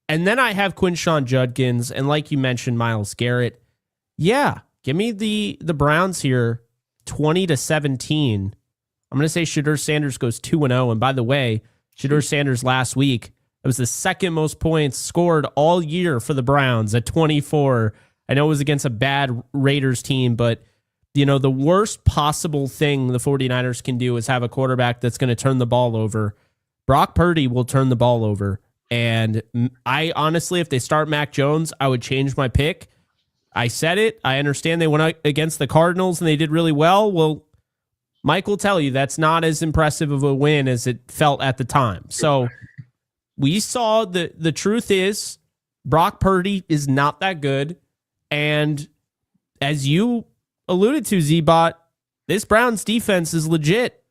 And then I have Quinshon Judkins, and like you mentioned, Myles Garrett. Yeah, give me the Browns here, 20-17. I'm going to say Shedeur Sanders goes 2-0. And by the way, Shedeur Sanders last week, it was the second most points scored all year for the Browns at 24. I know it was against a bad Raiders team, but the worst possible thing the 49ers can do is have a quarterback that's going to turn the ball over. Brock Purdy will turn the ball over. And I honestly, if they start Mac Jones, I would change my pick. I said it. I understand they went out against the Cardinals and they did really well. Well, Mike will tell you that's not as impressive of a win as it felt at the time. So we saw the truth is Brock Purdy is not that good. And as you alluded to, Z-Bot, this Browns defense is legit.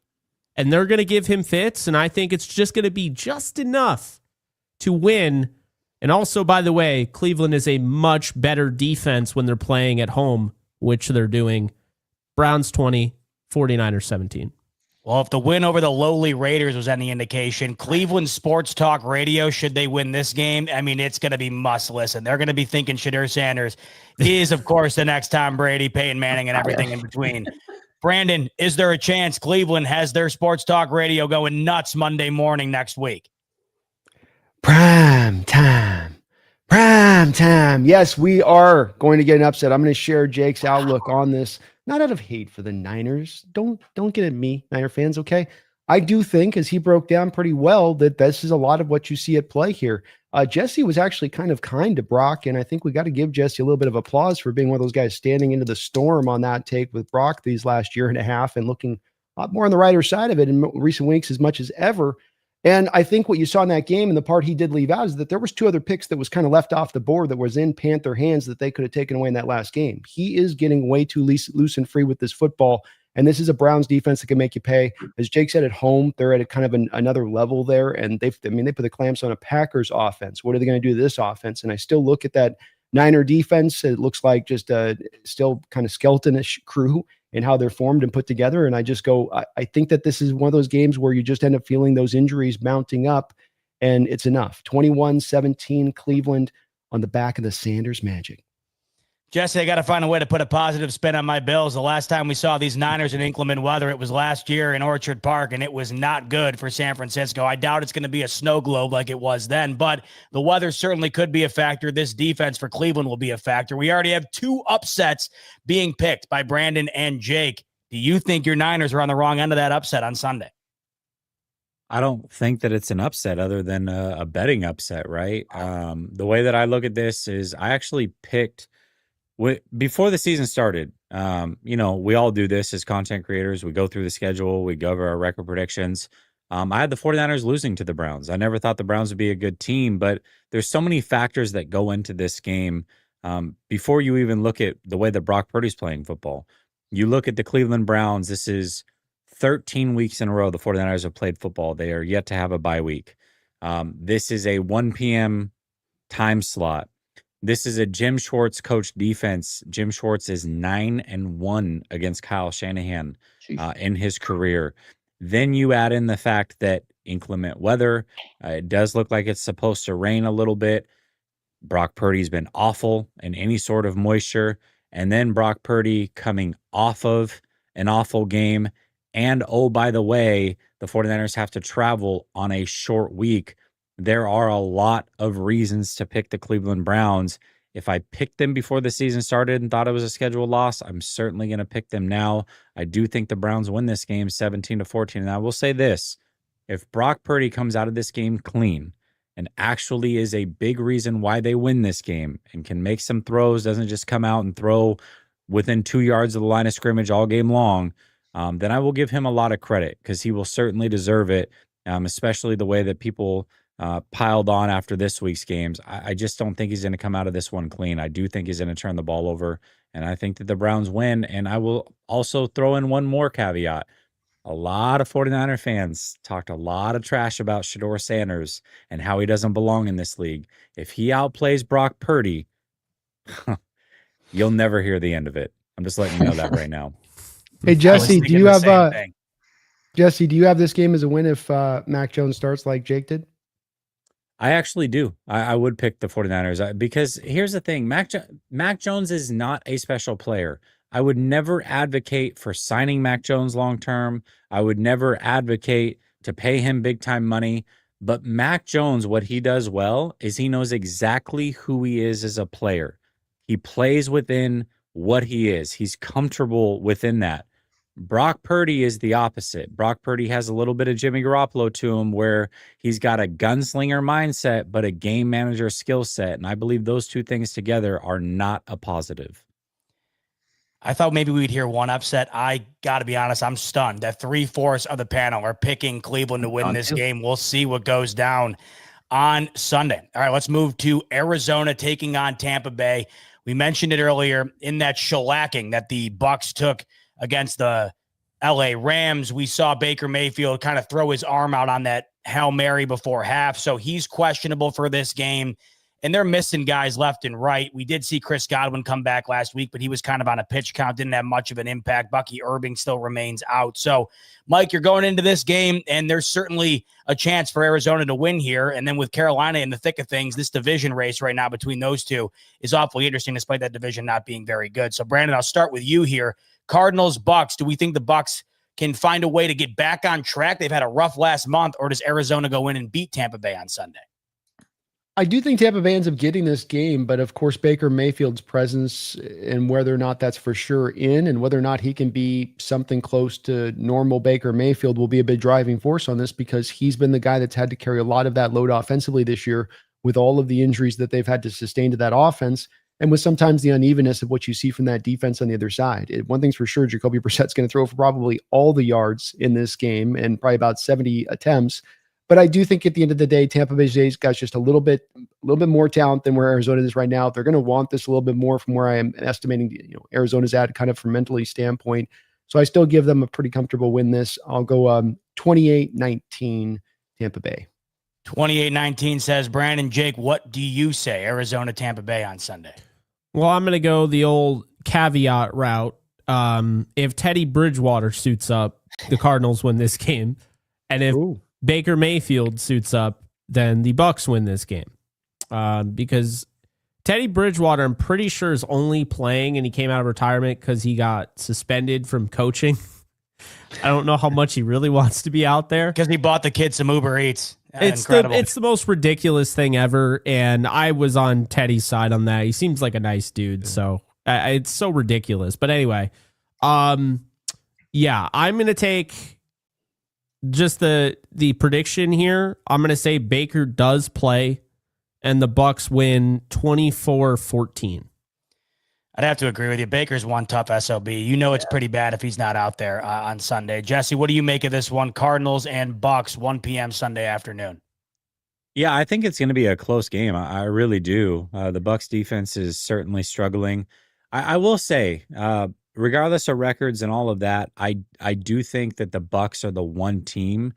And they're going to give him fits. And I think it's just going to be just enough to win. And also, by the way, Cleveland is a much better defense when they're playing at home, which they're doing. Browns 20, 49ers 17. Well, if the win over the lowly Raiders was any indication, Cleveland Sports Talk Radio, should they win this game, I mean, it's going to be must listen. They're going to be thinking Shedeur Sanders is, of course, the next Tom Brady, Peyton Manning, and everything in between. Brandon, is there a chance Cleveland has their Sports Talk Radio going nuts Monday morning next week? Prime time. Yes, we are going to get an upset. I'm going to share Jake's outlook on this. Not out of hate for the Niners. Don't get at me, Niner fans, okay? I do think, as he broke down pretty well, that this is a lot of what you see at play here. Jesse was actually kind to Brock, and I think we got to give Jesse a little bit of applause for being one of those guys standing into the storm on that take with Brock these last year and a half and looking more on the right side of it in recent weeks as much as ever. And I think what you saw in that game, and the part he did leave out, is that there was 2 other picks that was kind of left off the board that was in Panther hands that they could have taken away in that last game. He is getting way too loose and free with this football. And this is a Browns defense that can make you pay. As Jake said, at home, they're at a kind of another level there. And they put the clamps on a Packers offense. What are they going to do to this offense? And I still look at that Niner defense. It looks like just still kind of skeleton-ish crew and how they're formed and put together. And I just go, I think that this is one of those games where you just end up feeling those injuries mounting up, and it's enough. 21-17 Cleveland on the back of the Sanders Magic. Jesse, I got to find a way to put a positive spin on my Bills. The last time we saw these Niners in inclement weather, it was last year in Orchard Park, and it was not good for San Francisco. I doubt it's going to be a snow globe like it was then, but the weather certainly could be a factor. This defense for Cleveland will be a factor. We already have 2 upsets being picked by Brandon and Jake. Do you think your Niners are on the wrong end of that upset on Sunday? I don't think that it's an upset other than a betting upset, right? The way that I look at this is I actually picked before the season started. We all do this as content creators. We go through the schedule, we go over our record predictions. I had the 49ers losing to the Browns. I never thought the Browns would be a good team, but there's so many factors that go into this game. Before you even look at the way that Brock Purdy's playing football, you look at the Cleveland Browns. This is 13 weeks in a row the 49ers have played football. They are yet to have a bye week. This is a 1 p.m. time slot. This is a Jim Schwartz coach defense. Jim Schwartz is 9-1 against Kyle Shanahan in his career. Then you add in the fact that inclement weather, it does look like it's supposed to rain a little bit. Brock Purdy's been awful in any sort of moisture. And then Brock Purdy coming off of an awful game. And oh, by the way, the 49ers have to travel on a short week. There are a lot of reasons to pick the Cleveland Browns. If I picked them before the season started and thought it was a scheduled loss, I'm certainly going to pick them now. I do think the Browns win this game 17-14. And I will say this, if Brock Purdy comes out of this game clean and actually is a big reason why they win this game and can make some throws, doesn't just come out and throw within 2 yards of the line of scrimmage all game long, then I will give him a lot of credit because he will certainly deserve it, especially the way that people piled on after this week's games. I just don't think he's going to come out of this one clean. I do think he's going to turn the ball over, and I think that the Browns win. And I will also throw in one more caveat. A lot of 49er fans talked a lot of trash about Shedeur Sanders and how he doesn't belong in this league. If he outplays Brock Purdy, you'll never hear the end of it. I'm just letting you know that right now. Hey, Jesse, do you have Jesse, do you have this game as a win if Mac Jones starts like Jake did? I actually do. I would pick the 49ers because here's the thing. Mac Jones is not a special player. I would never advocate for signing Mac Jones long-term. I would never advocate to pay him big-time money. But Mac Jones, what he does well is he knows exactly who he is as a player. He plays within what he is. He's comfortable within that. Brock Purdy is the opposite. Brock Purdy has a little bit of Jimmy Garoppolo to him where he's got a gunslinger mindset, but a game manager skill set. And I believe those two things together are not a positive. I thought maybe we'd hear one upset. I got to be honest, I'm stunned that 3/4 of the panel are picking Cleveland to win this game. We'll see what goes down on Sunday. All right, let's move to Arizona taking on Tampa Bay. We mentioned it earlier in that shellacking that the Bucs took against the LA Rams. We saw Baker Mayfield kind of throw his arm out on that Hail Mary before half. So he's questionable for this game. And they're missing guys left and right. We did see Chris Godwin come back last week, but he was kind of on a pitch count, didn't have much of an impact. Bucky Irving still remains out. So, Mike, you're going into this game, and there's certainly a chance for Arizona to win here. And then with Carolina in the thick of things, this division race right now between those two is awfully interesting, despite that division not being very good. So, Brandon, I'll start with you here. Cardinals, Bucs. Do we think the Bucs can find a way to get back on track? They've had a rough last month, or does Arizona go in and beat Tampa Bay on Sunday? I do think Tampa Bay ends up getting this game, but of course, Baker Mayfield's presence and whether or not that's for sure in and whether or not he can be something close to normal Baker Mayfield will be a big driving force on this because he's been the guy that's had to carry a lot of that load offensively this year with all of the injuries that they've had to sustain to that offense. and with sometimes the unevenness of what you see from that defense on the other side. One thing's for sure, Jacoby Brissett's going to throw for probably all the yards in this game and probably about 70 attempts. But I do think at the end of the day, Tampa Bay's got just a little bit more talent than where Arizona is right now. They're going to want this a little bit more from where I am estimating, Arizona's at kind of from mentally standpoint. So I still give them a pretty comfortable win this. I'll go 28-19 Tampa Bay. 28-19 says Brandon. Jake, what do you say? Arizona, Tampa Bay on Sunday. Well, I'm going to go the old caveat route. If Teddy Bridgewater suits up, the Cardinals win this game. And if Baker Mayfield suits up, then the Bucs win this game. Because Teddy Bridgewater, I'm pretty sure, is only playing, and he came out of retirement because he got suspended from coaching. I don't know how much he really wants to be out there. Because he bought the kid some Uber Eats. It's the most ridiculous thing ever, and I was on Teddy's side on that. He seems like a nice dude, so it's so ridiculous. But anyway, yeah, I'm going to take just the prediction here. I'm going to say Baker does play, and the Bucs win 24-14. I'd have to agree with you. Baker's one tough SOB. It's pretty bad if he's not out there on Sunday. Jesse, what do you make of this one? Cardinals and Bucs, 1 p.m. Sunday afternoon. Yeah, I think it's going to be a close game. I really do. The Bucs defense is certainly struggling. I will say, regardless of records and all of that, I do think that the Bucs are the one team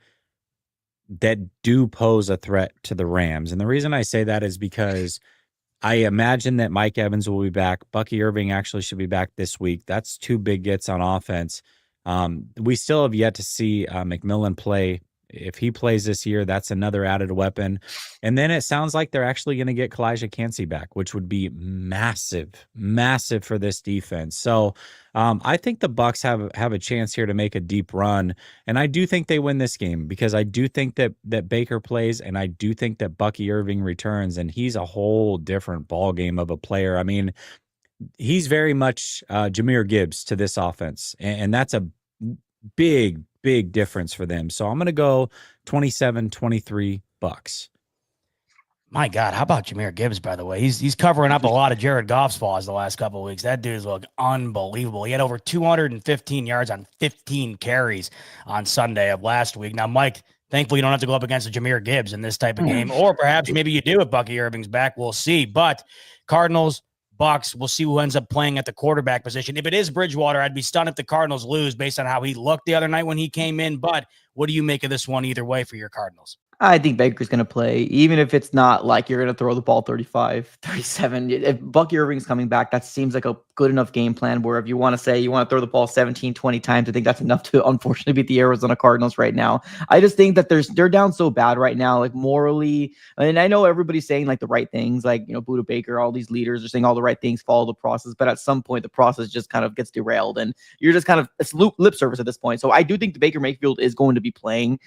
that do pose a threat to the Rams. And the reason I say that is because I imagine that Mike Evans will be back. Bucky Irving actually should be back this week. That's 2 big gets on offense. We still have yet to see McMillan play. If he plays this year, that's another added weapon. And then it sounds like they're actually going to get Kalijah Kancey back, which would be massive for this defense. So I think the Bucs have a chance here to make a deep run. And I do think they win this game because I do think that Baker plays, and I do think that Bucky Irving returns, and he's a whole different ball game of a player. I mean, he's very much Jahmyr Gibbs to this offense, and that's a big difference for them. So I'm going to go 27-23 Bucs. My God, how about Jahmyr Gibbs, by the way? He's covering up a lot of Jared Goff's flaws the last couple of weeks. That dude's look unbelievable. He had over 215 yards on 15 carries on Sunday of last week. Now, Mike, thankfully you don't have to go up against a Jahmyr Gibbs in this type of game, or perhaps maybe you do if Bucky Irving's back. We'll see. But Cardinals, Bucs, we'll see who ends up playing at the quarterback position. If it is Bridgewater, I'd be stunned if the Cardinals lose based on how he looked the other night when he came in. But what do you make of this one either way for your Cardinals? I think Baker's going to play, even if it's not like you're going to throw the ball 35, 37. If Bucky Irving's coming back, that seems like a good enough game plan where if you want to say you want to throw the ball 17, 20 times, I think that's enough to unfortunately beat the Arizona Cardinals right now. I just think that they're down so bad right now, like morally. And I know everybody's saying like the right things, like, Buda Baker, all these leaders are saying all the right things, follow the process. But at some point, the process just kind of gets derailed and you're just kind of, it's lip service at this point. So I do think the Baker Mayfield is going to be playing.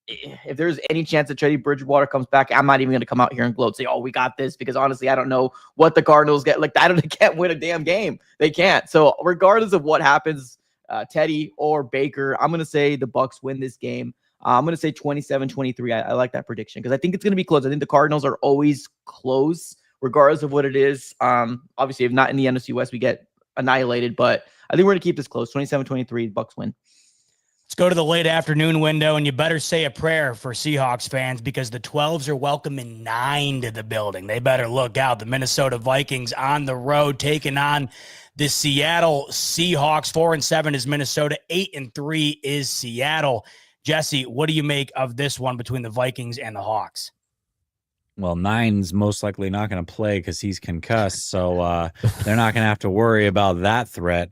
If there's any chance that Teddy Bridgewater comes back, I'm not even going to come out here and gloat, say, "Oh, we got this," because honestly, I don't know what the Cardinals get. Like, they can't win a damn game. They can't. So regardless of what happens, Teddy or Baker, I'm going to say the Bucs win this game. I'm going to say 27-23. I like that prediction because I think it's going to be close. I think the Cardinals are always close, regardless of what it is. Obviously, if not in the NFC West, we get annihilated. But I think we're going to keep this close. 27-23, Bucs win. Let's go to the late afternoon window, and you better say a prayer for Seahawks fans because the 12s are welcoming 9 to the building. They better look out. The Minnesota Vikings on the road taking on the Seattle Seahawks. 4-7 is Minnesota. 8-3 is Seattle. Jesse, what do you make of this one between the Vikings and the Hawks? Well, 9's most likely not going to play because he's concussed, so they're not going to have to worry about that threat.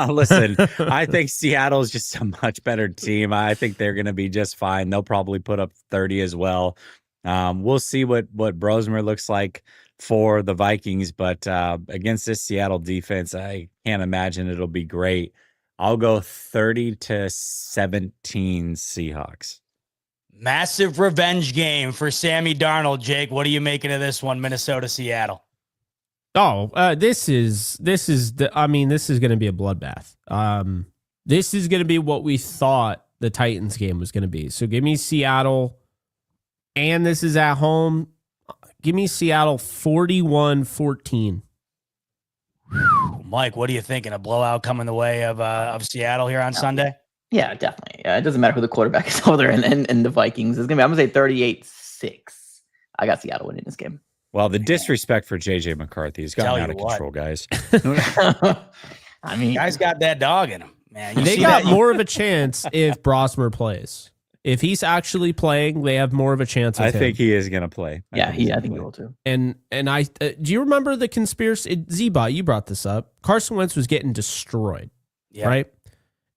Listen, I think Seattle's just a much better team. I think they're going to be just fine. They'll probably put up 30 as well. We'll see what Brosmer looks like for the Vikings, but against this Seattle defense, I can't imagine it'll be great. I'll go 30-17 Seahawks. Massive revenge game for Sammy Darnold. Jake, what are you making of this one, Minnesota-Seattle? Oh, this is going to be a bloodbath. This is going to be what we thought the Titans game was going to be. So give me Seattle, and this is at home. Give me Seattle 41-14. Mike, what are you thinking? A blowout coming the way of Seattle here on Sunday? Yeah, definitely. It doesn't matter who the quarterback is over there in the Vikings. It's gonna be, I'm gonna say 38-6. I got Seattle winning this game. Well, the disrespect for JJ McCarthy has gotten out of control, guys. I mean, Guy's got that dog in him, man. They got more of a chance if Brosmer plays. If he's actually playing, they have more of a chance. I think he is going to play. I think he will too. And I do you remember the conspiracy? Z-Bot, you brought this up. Carson Wentz was getting destroyed, right?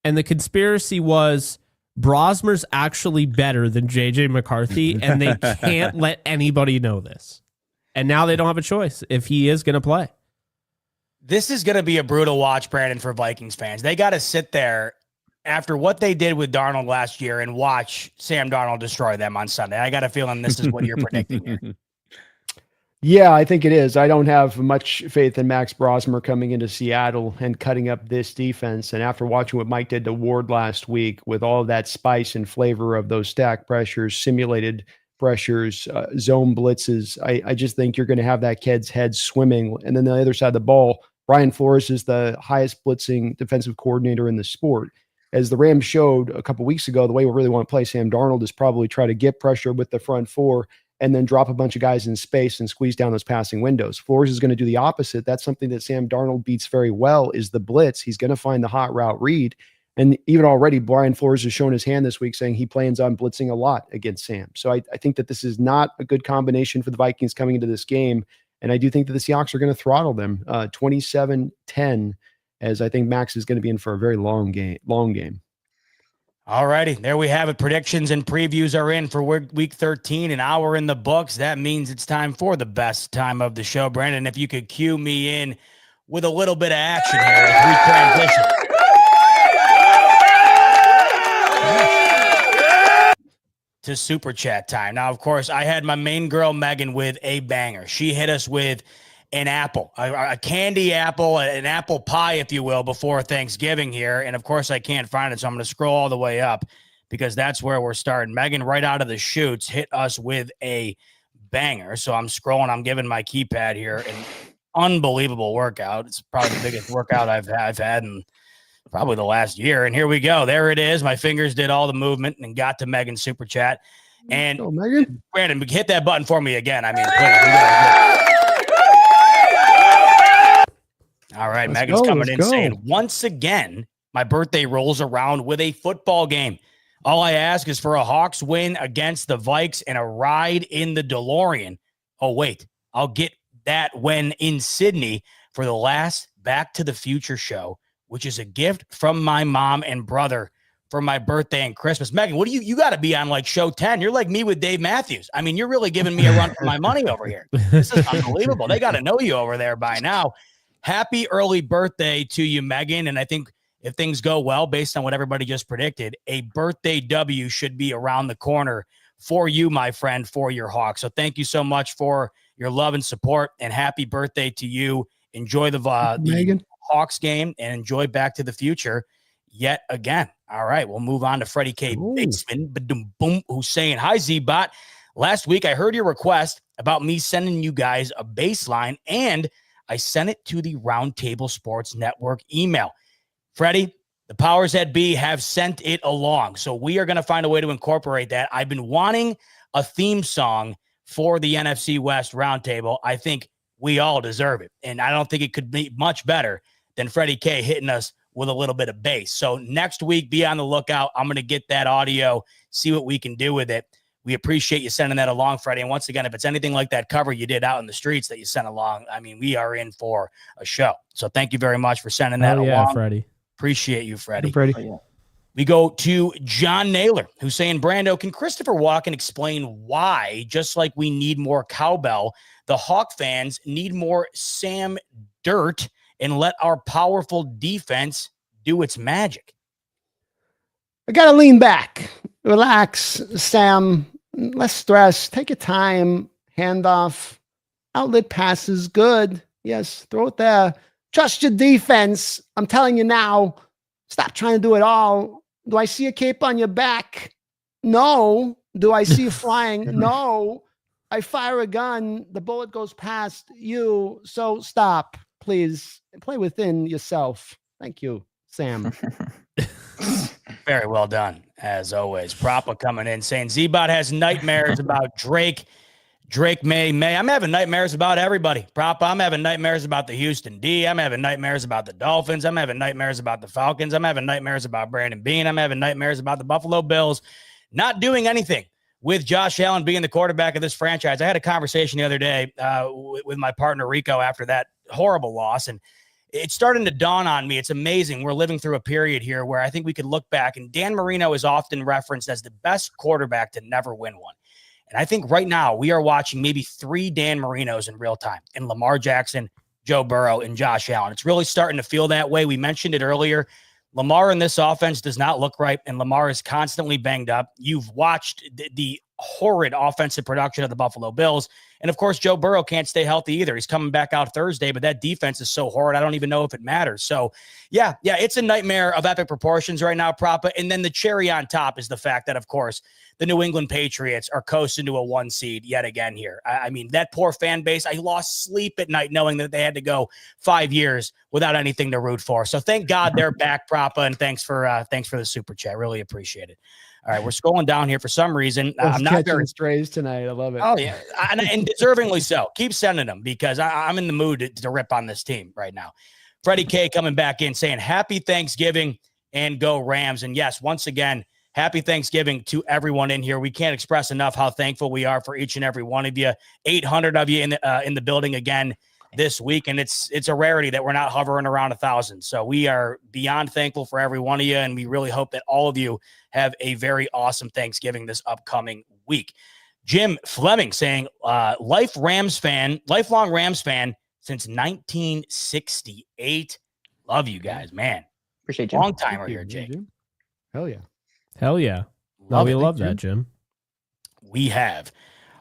And the conspiracy was Brosmer's actually better than JJ McCarthy, and they can't let anybody know this. And now they don't have a choice if he is going to play. This is going to be a brutal watch, Brandon, for Vikings fans. They got to sit there after what they did with Darnold last year and watch Sam Darnold destroy them on Sunday. I got a feeling this is what you're predicting here. Yeah, I think it is. I don't have much faith in Max Brosmer coming into Seattle and cutting up this defense. And after watching what Mike did to Ward last week with all of that spice and flavor of those stack pressures, simulated pressures, zone blitzes, I just think you're going to have that kid's head swimming. And then the other side of the ball, Brian Flores is the highest blitzing defensive coordinator in the sport. As the Rams showed a couple weeks ago, the way we really want to play Sam Darnold is probably try to get pressure with the front four and then drop a bunch of guys in space and squeeze down those passing windows. Flores is going to do the opposite. That's something that Sam Darnold beats very well is the blitz. He's going to find the hot route read. And even already, Brian Flores has shown his hand this week saying he plans on blitzing a lot against Sam. So I think that this is not a good combination for the Vikings coming into this game. And I do think that the Seahawks are going to throttle them 27-10, as I think Max is going to be in for a very long game. All righty, there we have it. Predictions and previews are in for week 13, an hour in the books. That means it's time for the best time of the show. Brandon, if you could cue me in with a little bit of action here as we transition to Super Chat time. Now, of course, I had my main girl, Megan, with a banger. She hit us with an apple, a candy apple, an apple pie, if you will, before Thanksgiving here. And of course, I can't find it, so I'm going to scroll all the way up because that's where we're starting. Megan, right out of the chutes, hit us with a banger. So I'm scrolling. I'm giving my keypad here an unbelievable workout. It's probably the biggest workout I've had in probably the last year. And here we go. There it is. My fingers did all the movement and got to Megan's Super Chat. And Megan, Brandon, hit that button for me again. I mean, please. All right, Megan's coming in saying, once again, my birthday rolls around with a football game. All I ask is for a Hawks win against the Vikes and a ride in the DeLorean. Oh, wait, I'll get that when in Sydney for the last Back to the Future show, which is a gift from my mom and brother for my birthday and Christmas. Megan, what do you got to be on like show 10? You're like me with Dave Matthews. I mean, you're really giving me a run for my money over here. This is unbelievable. They got to know you over there by now. Happy early birthday to you, Megan. And I think if things go well, based on what everybody just predicted, a birthday W should be around the corner for you, my friend, for your Hawks. So thank you so much for your love and support, and happy birthday to you. Enjoy the Hawks game and enjoy Back to the Future yet again. All right, we'll move on to Freddie K. Bateman, who's saying, hi, Z-Bot. Last week, I heard your request about me sending you guys a baseline, and I sent it to the Roundtable Sports Network email. Freddie, the powers that be have sent it along, so we are going to find a way to incorporate that. I've been wanting a theme song for the NFC West Roundtable. I think we all deserve it, and I don't think it could be much better than Freddie K hitting us with a little bit of bass. So next week, be on the lookout. I'm going to get that audio, see what we can do with it. We appreciate you sending that along, Freddie. And once again, if it's anything like that cover you did out in the streets that you sent along, I mean, we are in for a show. So thank you very much for sending that along. Freddie. Appreciate you, Freddie. Freddie. Oh, yeah. We go to John Naylor, who's saying, Brando, can Christopher Walken explain why, just like we need more cowbell, the Hawk fans need more Sam Dirt and let our powerful defense do its magic? I got to lean back, relax, Sam, less stress, take your time, handoff, outlet passes, good. Yes, throw it there. Trust your defense. I'm telling you now, stop trying to do it all. Do I see a cape on your back? No. Do I see you flying? No. I fire a gun, the bullet goes past you. So stop, please. Play within yourself. Thank you, Sam. Very well done, as always. Propa coming in saying Z-Bot has nightmares about Drake May. I'm having nightmares about everybody. Propa, I'm having nightmares about the Houston D. I'm having nightmares about the Dolphins. I'm having nightmares about the Falcons. I'm having nightmares about Brandon Beane. I'm having nightmares about the Buffalo Bills not doing anything with Josh Allen being the quarterback of this franchise. I had a conversation the other day with my partner Rico after that horrible loss, and it's starting to dawn on me. It's amazing. We're living through a period here where I think we could look back, and Dan Marino is often referenced as the best quarterback to never win one. And I think right now we are watching maybe 3 Dan Marinos in real time, and Lamar Jackson, Joe Burrow, and Josh Allen. It's really starting to feel that way. We mentioned it earlier. Lamar in this offense does not look right, and Lamar is constantly banged up. You've watched the horrid offensive production of the Buffalo Bills. And of course, Joe Burrow can't stay healthy either. He's coming back out Thursday, but that defense is so horrid. I don't even know if it matters. So yeah, it's a nightmare of epic proportions right now, Propa. And then the cherry on top is the fact that, of course, the New England Patriots are coasting to a 1 seed yet again here. I mean, that poor fan base, I lost sleep at night knowing that they had to go 5 years without anything to root for. So thank God they're back, Propa, and thanks for the super chat. Really appreciate it. All right, we're scrolling down here for some reason. I'm not catching strays tonight. I love it. Oh yeah, and deservingly so. Keep sending them because I'm in the mood to rip on this team right now. Freddie K coming back in saying happy Thanksgiving and go Rams. And yes, once again, happy Thanksgiving to everyone in here. We can't express enough how thankful we are for each and every one of you. 800 of you in the building again this week, and it's a rarity that we're not hovering around 1,000. So we are beyond thankful for every one of you, and we really hope that all of you have a very awesome Thanksgiving this upcoming week. Jim Fleming saying, lifelong Rams fan since 1968. Love you guys, man. Appreciate you. Long timer here, Jake. Hell yeah. Hell yeah. We love that, Jim. We have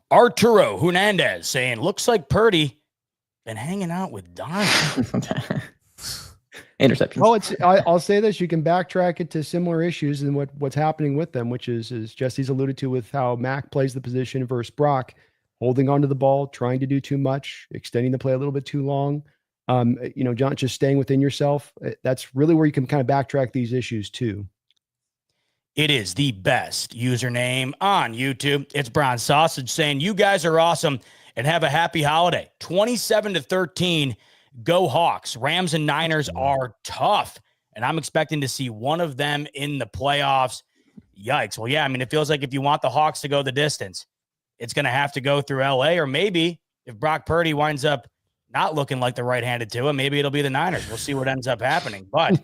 Arturo Hernandez saying, looks like Purdy been hanging out with Donald. Interceptions. Oh, I'll say this: you can backtrack it to similar issues and what's happening with them, which is Jesse's alluded to with how Mac plays the position versus Brock, holding onto the ball, trying to do too much, extending the play a little bit too long. John, just staying within yourself. That's really where you can kind of backtrack these issues too. It is the best username on YouTube. It's Bron Sausage saying, you guys are awesome and have a happy holiday. 27-13. Go Hawks. Rams and Niners are tough, and I'm expecting to see one of them in the playoffs. Yikes. Well, yeah, I mean, it feels like if you want the Hawks to go the distance, it's going to have to go through LA, or maybe if Brock Purdy winds up not looking like the right-handed Tua, maybe it'll be the Niners. We'll see what ends up happening. But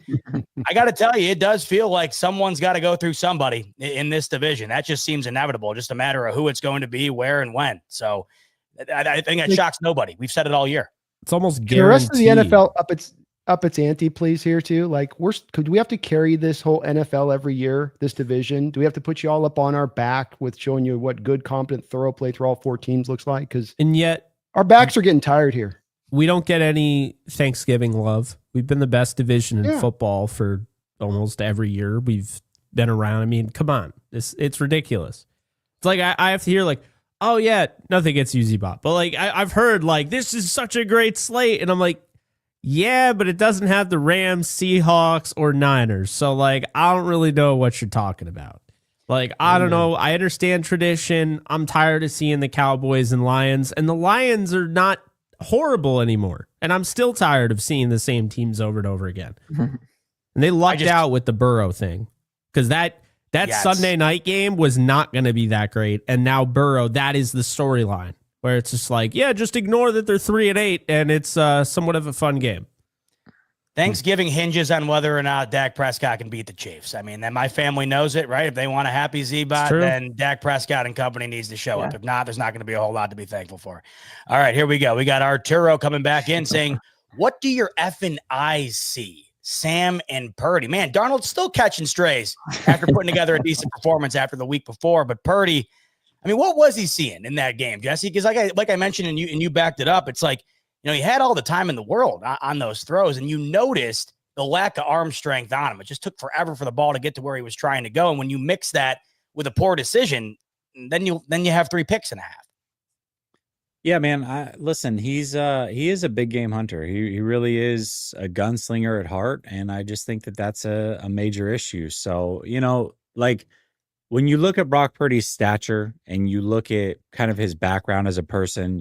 I got to tell you, it does feel like someone's got to go through somebody in this division. That just seems inevitable, just a matter of who it's going to be, where, and when. So I think that shocks nobody. We've said it all year. It's almost guaranteed. The rest of the NFL up its ante, please, here too. Like, could we have to carry this whole NFL every year, this division? Do we have to put you all up on our back with showing you what good, competent, thorough play through all 4 teams looks like? And yet our backs are getting tired here. We don't get any Thanksgiving love. We've been the best division in football for almost every year we've been around. I mean, come on. It's ridiculous. It's like I have to hear like, oh yeah, nothing gets UZ-Bot. But like I've heard like this is such a great slate. And I'm like, yeah, but it doesn't have the Rams, Seahawks, or Niners. So like I don't really know what you're talking about. Like, I don't know. I understand tradition. I'm tired of seeing the Cowboys and Lions. And the Lions are not horrible anymore. And I'm still tired of seeing the same teams over and over again. And they lucked out with the Burrow thing. Because that Sunday night game was not going to be that great. And now Burrow, that is the storyline where it's just like, yeah, just ignore that they're 3-8 and it's somewhat of a fun game. Thanksgiving hinges on whether or not Dak Prescott can beat the Chiefs. I mean, then my family knows it, right? If they want a happy Z-Bot, then Dak Prescott and company needs to show up. If not, there's not going to be a whole lot to be thankful for. All right, here we go. We got Arturo coming back in saying, what do your effing eyes see? Sam and Purdy. Man, Darnold's still catching strays after putting together a decent performance after the week before. But Purdy, I mean, what was he seeing in that game, Jesse? Because like I mentioned, and you backed it up, it's like, he had all the time in the world on those throws, and you noticed the lack of arm strength on him. It just took forever for the ball to get to where he was trying to go. And when you mix that with a poor decision, then you have 3 picks and a half. Yeah, man. Listen, he is a big game hunter. He really is a gunslinger at heart, and I just think that that's a major issue. So, like when you look at Brock Purdy's stature and you look at kind of his background as a person,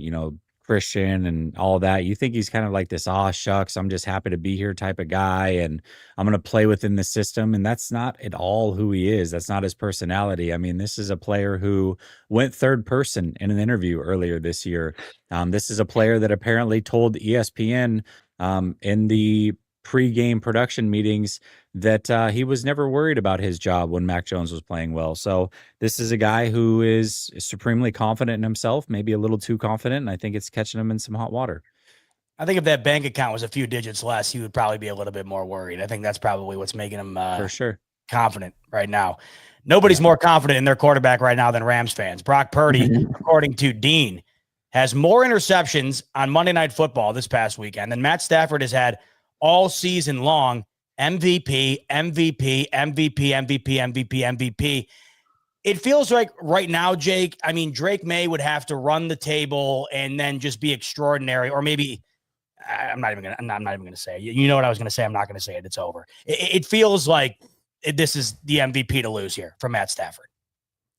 Christian and all that, you think he's kind of like this, shucks, I'm just happy to be here type of guy. And I'm going to play within the system. And that's not at all who he is. That's not his personality. I mean, this is a player who went third person in an interview earlier this year. This is a player that apparently told ESPN in the pre-game production meetings that he was never worried about his job when Mac Jones was playing well. So this is a guy who is supremely confident in himself, maybe a little too confident, and I think it's catching him in some hot water. I think if that bank account was a few digits less, he would probably be a little bit more worried. I think that's probably what's making him for sure confident right now. Nobody's more confident in their quarterback right now than Rams fans. Brock Purdy, according to Dean, has more interceptions on Monday Night Football this past weekend than Matt Stafford has had all season long. MVP, MVP, MVP, MVP, MVP, MVP. It feels like right now, Jake, I mean, Drake May would have to run the table and then just be extraordinary, or maybe I'm not even going to say it. You know what I was going to say. I'm not going to say it. It's over. It feels like this is the MVP to lose here for Matt Stafford.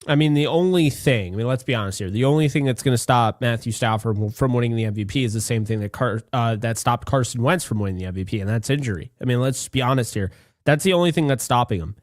I mean, let's be honest here. The only thing that's going to stop Matthew Stafford from winning the MVP is the same thing that stopped Carson Wentz from winning the MVP, and that's injury. I mean, let's be honest here. That's the only thing that's stopping him.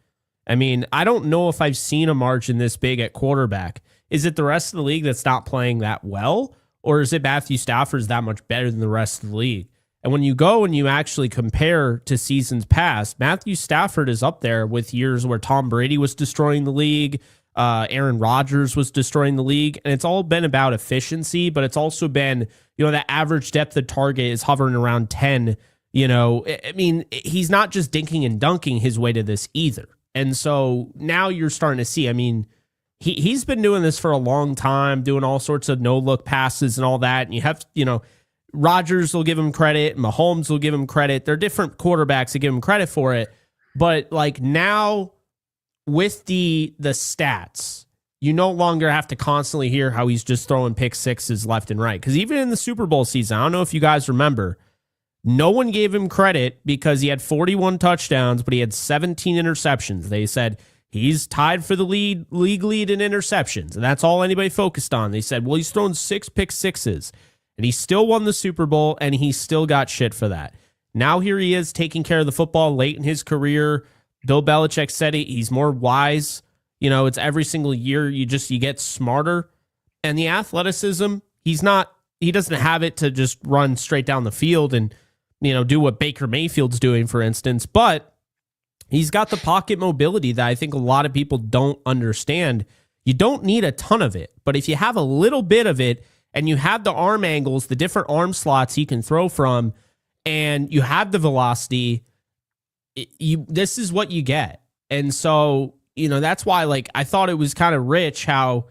I mean, I don't know if I've seen a margin this big at quarterback. Is it the rest of the league that's not playing that well, or is it Matthew Stafford's that much better than the rest of the league? And when you go and you actually compare to seasons past, Matthew Stafford is up there with years where Tom Brady was destroying the league, Aaron Rodgers was destroying the league, and it's all been about efficiency, but it's also been, that average depth of target is hovering around 10. I mean, he's not just dinking and dunking his way to this either. And so now you're starting to see, I mean, he's been doing this for a long time, doing all sorts of no-look passes and all that, and you have, Rodgers will give him credit, Mahomes will give him credit. They're different quarterbacks that give him credit for it, but like now, with the stats, you no longer have to constantly hear how he's just throwing pick sixes left and right. Because even in the Super Bowl season, I don't know if you guys remember, no one gave him credit because he had 41 touchdowns, but he had 17 interceptions. They said he's tied for the league lead in interceptions, and that's all anybody focused on. They said, well, he's thrown 6 pick sixes, and he still won the Super Bowl, and he still got shit for that. Now here he is taking care of the football late in his career. Bill Belichick said it. He's more wise. It's every single year you get smarter. And the athleticism, he doesn't have it to just run straight down the field and, do what Baker Mayfield's doing, for instance. But he's got the pocket mobility that I think a lot of people don't understand. You don't need a ton of it. But if you have a little bit of it and you have the arm angles, the different arm slots he can throw from, and you have the velocity, this is what you get. And so, that's why, I thought it was kind of rich how,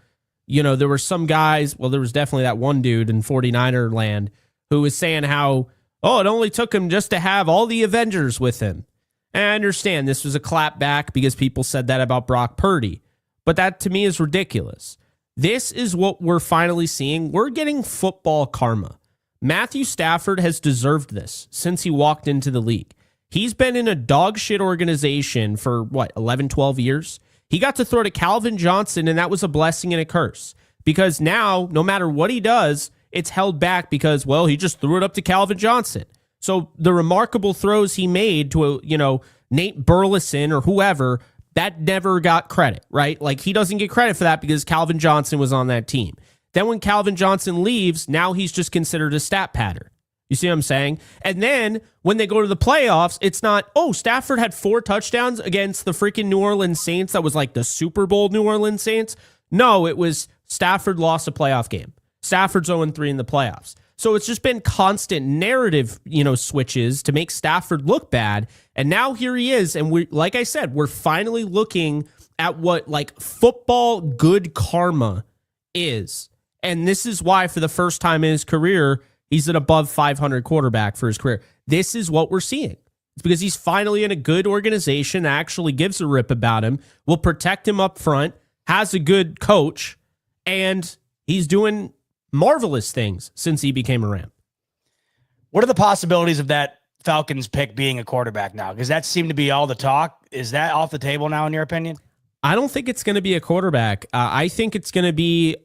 there were some guys, well, there was definitely that one dude in 49er land who was saying how, it only took him just to have all the Avengers with him. And I understand this was a clap back because people said that about Brock Purdy, but that to me is ridiculous. This is what we're finally seeing. We're getting football karma. Matthew Stafford has deserved this since he walked into the league. He's been in a dog shit organization for 11, 12 years. He got to throw to Calvin Johnson, and that was a blessing and a curse because now no matter what he does, it's held back because, he just threw it up to Calvin Johnson. So the remarkable throws he made to, Nate Burleson or whoever, that never got credit, right? Like he doesn't get credit for that because Calvin Johnson was on that team. Then when Calvin Johnson leaves, now he's just considered a stat pattern. You see what I'm saying? And then when they go to the playoffs, it's not, Stafford had 4 touchdowns against the freaking New Orleans Saints. That was like the Super Bowl New Orleans Saints. No, it was Stafford lost a playoff game. Stafford's 0-3 in the playoffs. So it's just been constant narrative, switches to make Stafford look bad. And now here he is. And like I said, we're finally looking at what football good karma is. And this is why for the first time in his career, he's an above 500 quarterback for his career. This is what we're seeing. It's because he's finally in a good organization that actually gives a rip about him, will protect him up front, has a good coach, and he's doing marvelous things since he became a Ram. What are the possibilities of that Falcons pick being a quarterback now? Because that seemed to be all the talk. Is that off the table now, in your opinion? I don't think it's going to be a quarterback. I think it's going to be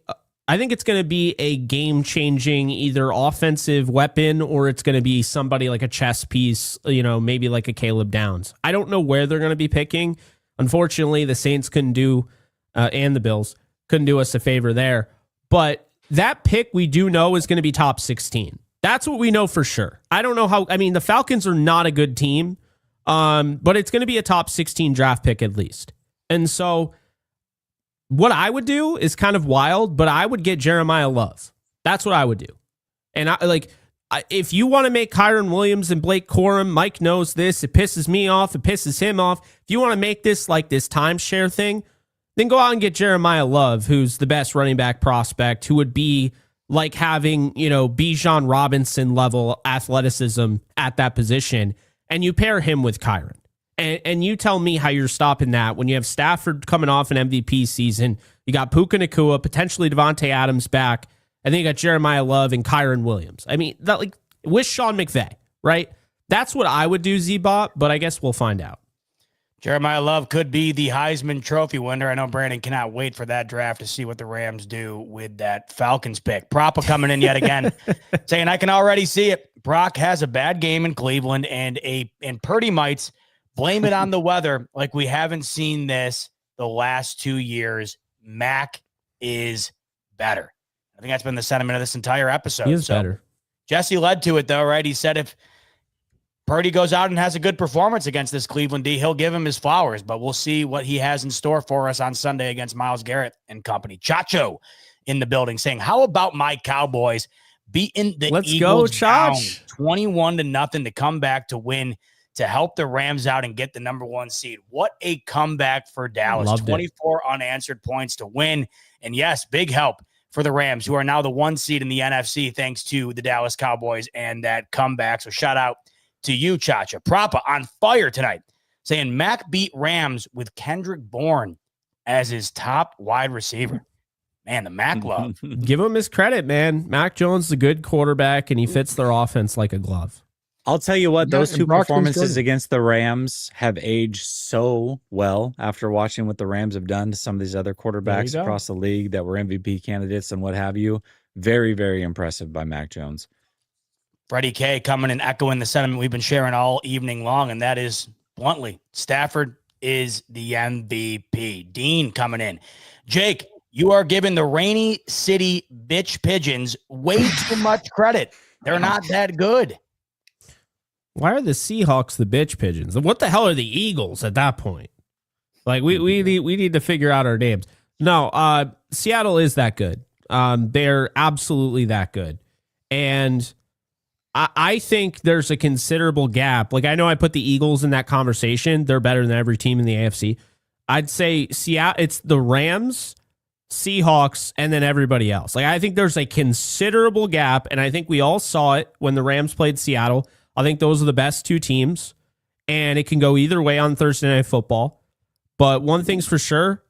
a game-changing either offensive weapon, or it's going to be somebody like a chess piece, maybe like a Caleb Downs. I don't know where they're going to be picking. Unfortunately, the Saints couldn't do, and the Bills couldn't do us a favor there. But that pick we do know is going to be top 16. That's what we know for sure. I don't know how. I mean, the Falcons are not a good team, but it's going to be a top 16 draft pick at least. And so what I would do is kind of wild, but I would get Jeremiah Love. That's what I would do. And if you want to make Kyron Williams and Blake Corum, Mike knows this. It pisses me off. It pisses him off. If you want to make this like this timeshare thing, then go out and get Jeremiah Love, who's the best running back prospect, who would be like having, Bijan Robinson level athleticism at that position. And you pair him with Kyron. And you tell me how you're stopping that when you have Stafford coming off an MVP season. You got Puka Nacua, potentially Devontae Adams back. And then you got Jeremiah Love and Kyron Williams. I mean, with Sean McVay, right? That's what I would do, Z-Bot, but I guess we'll find out. Jeremiah Love could be the Heisman Trophy winner. I know Brandon cannot wait for that draft to see what the Rams do with that Falcons pick. Propa coming in yet again, saying, I can already see it. Brock has a bad game in Cleveland, and Purdy mites blame it on the weather like we haven't seen this the last 2 years. Mac is better. I think that's been the sentiment of this entire episode. He is better. Jesse led to it, though, right? He said if Purdy goes out and has a good performance against this Cleveland D, he'll give him his flowers, but we'll see what he has in store for us on Sunday against Myles Garrett and company. Chacho in the building saying, how about my Cowboys beating the Eagles down 21-0 to come back to win, to help the Rams out and get the number 1 seed. What a comeback for Dallas. Loved 24 it. Unanswered points to win. And yes, big help for the Rams, who are now the 1 seed in the NFC, thanks to the Dallas Cowboys and that comeback. So shout out to you, Chacha. Propa on fire tonight, saying Mac beat Rams with Kendrick Bourne as his top wide receiver. Man, the Mac love. Give him his credit, man. Mac Jones is a good quarterback, and he fits their offense like a glove. I'll tell you what, those two Brock's been performances good. against the Rams have aged so well after watching what the Rams have done to some of these other quarterbacks go. across the league that were MVP candidates and what have you. Very, very impressive by Mac Jones. Freddie K coming and echoing the sentiment we've been sharing all evening long, and that is bluntly, Stafford is the MVP. Dean coming in. Jake, you are giving the Rainy City bitch pigeons way too much credit. They're not that good. Why are the Seahawks the bitch pigeons? What the hell are the Eagles at that point? Like we need to figure out our names. No, Seattle is that good. They're absolutely that good. And I think there's a considerable gap. Like, I know I put the Eagles in that conversation. They're better than every team in the AFC. I'd say Seattle, it's the Rams, Seahawks, and then everybody else. Like, I think there's a considerable gap, and I think we all saw it when the Rams played Seattle. I think those are the best 2 teams, and it can go either way on Thursday Night Football. But one thing's for sure,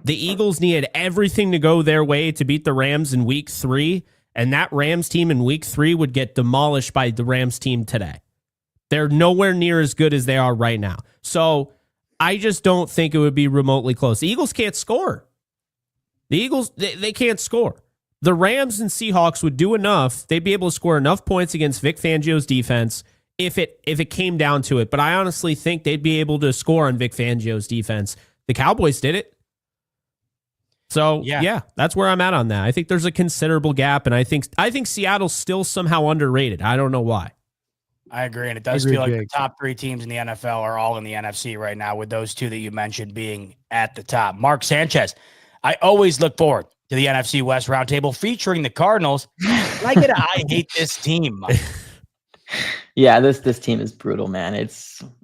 the Eagles needed everything to go their way to beat the Rams in Week 3, and that Rams team in Week 3 would get demolished by the Rams team today. They're nowhere near as good as they are right now. So I just don't think it would be remotely close. The Eagles can't score. The Eagles, they can't score. The Rams and Seahawks would do enough. They'd be able to score enough points against Vic Fangio's defense if it came down to it. But I honestly think they'd be able to score on Vic Fangio's defense. The Cowboys did it. So, yeah, that's where I'm at on that. I think there's a considerable gap, and I think Seattle's still somehow underrated. I don't know why. I agree, and it does feel like the top 3 teams in the NFL are all in the NFC right now, with those 2 that you mentioned being at the top. Mark Sanchez, I always look forward to the NFC West Roundtable featuring the Cardinals. I hate this team. Yeah, this team is brutal, man.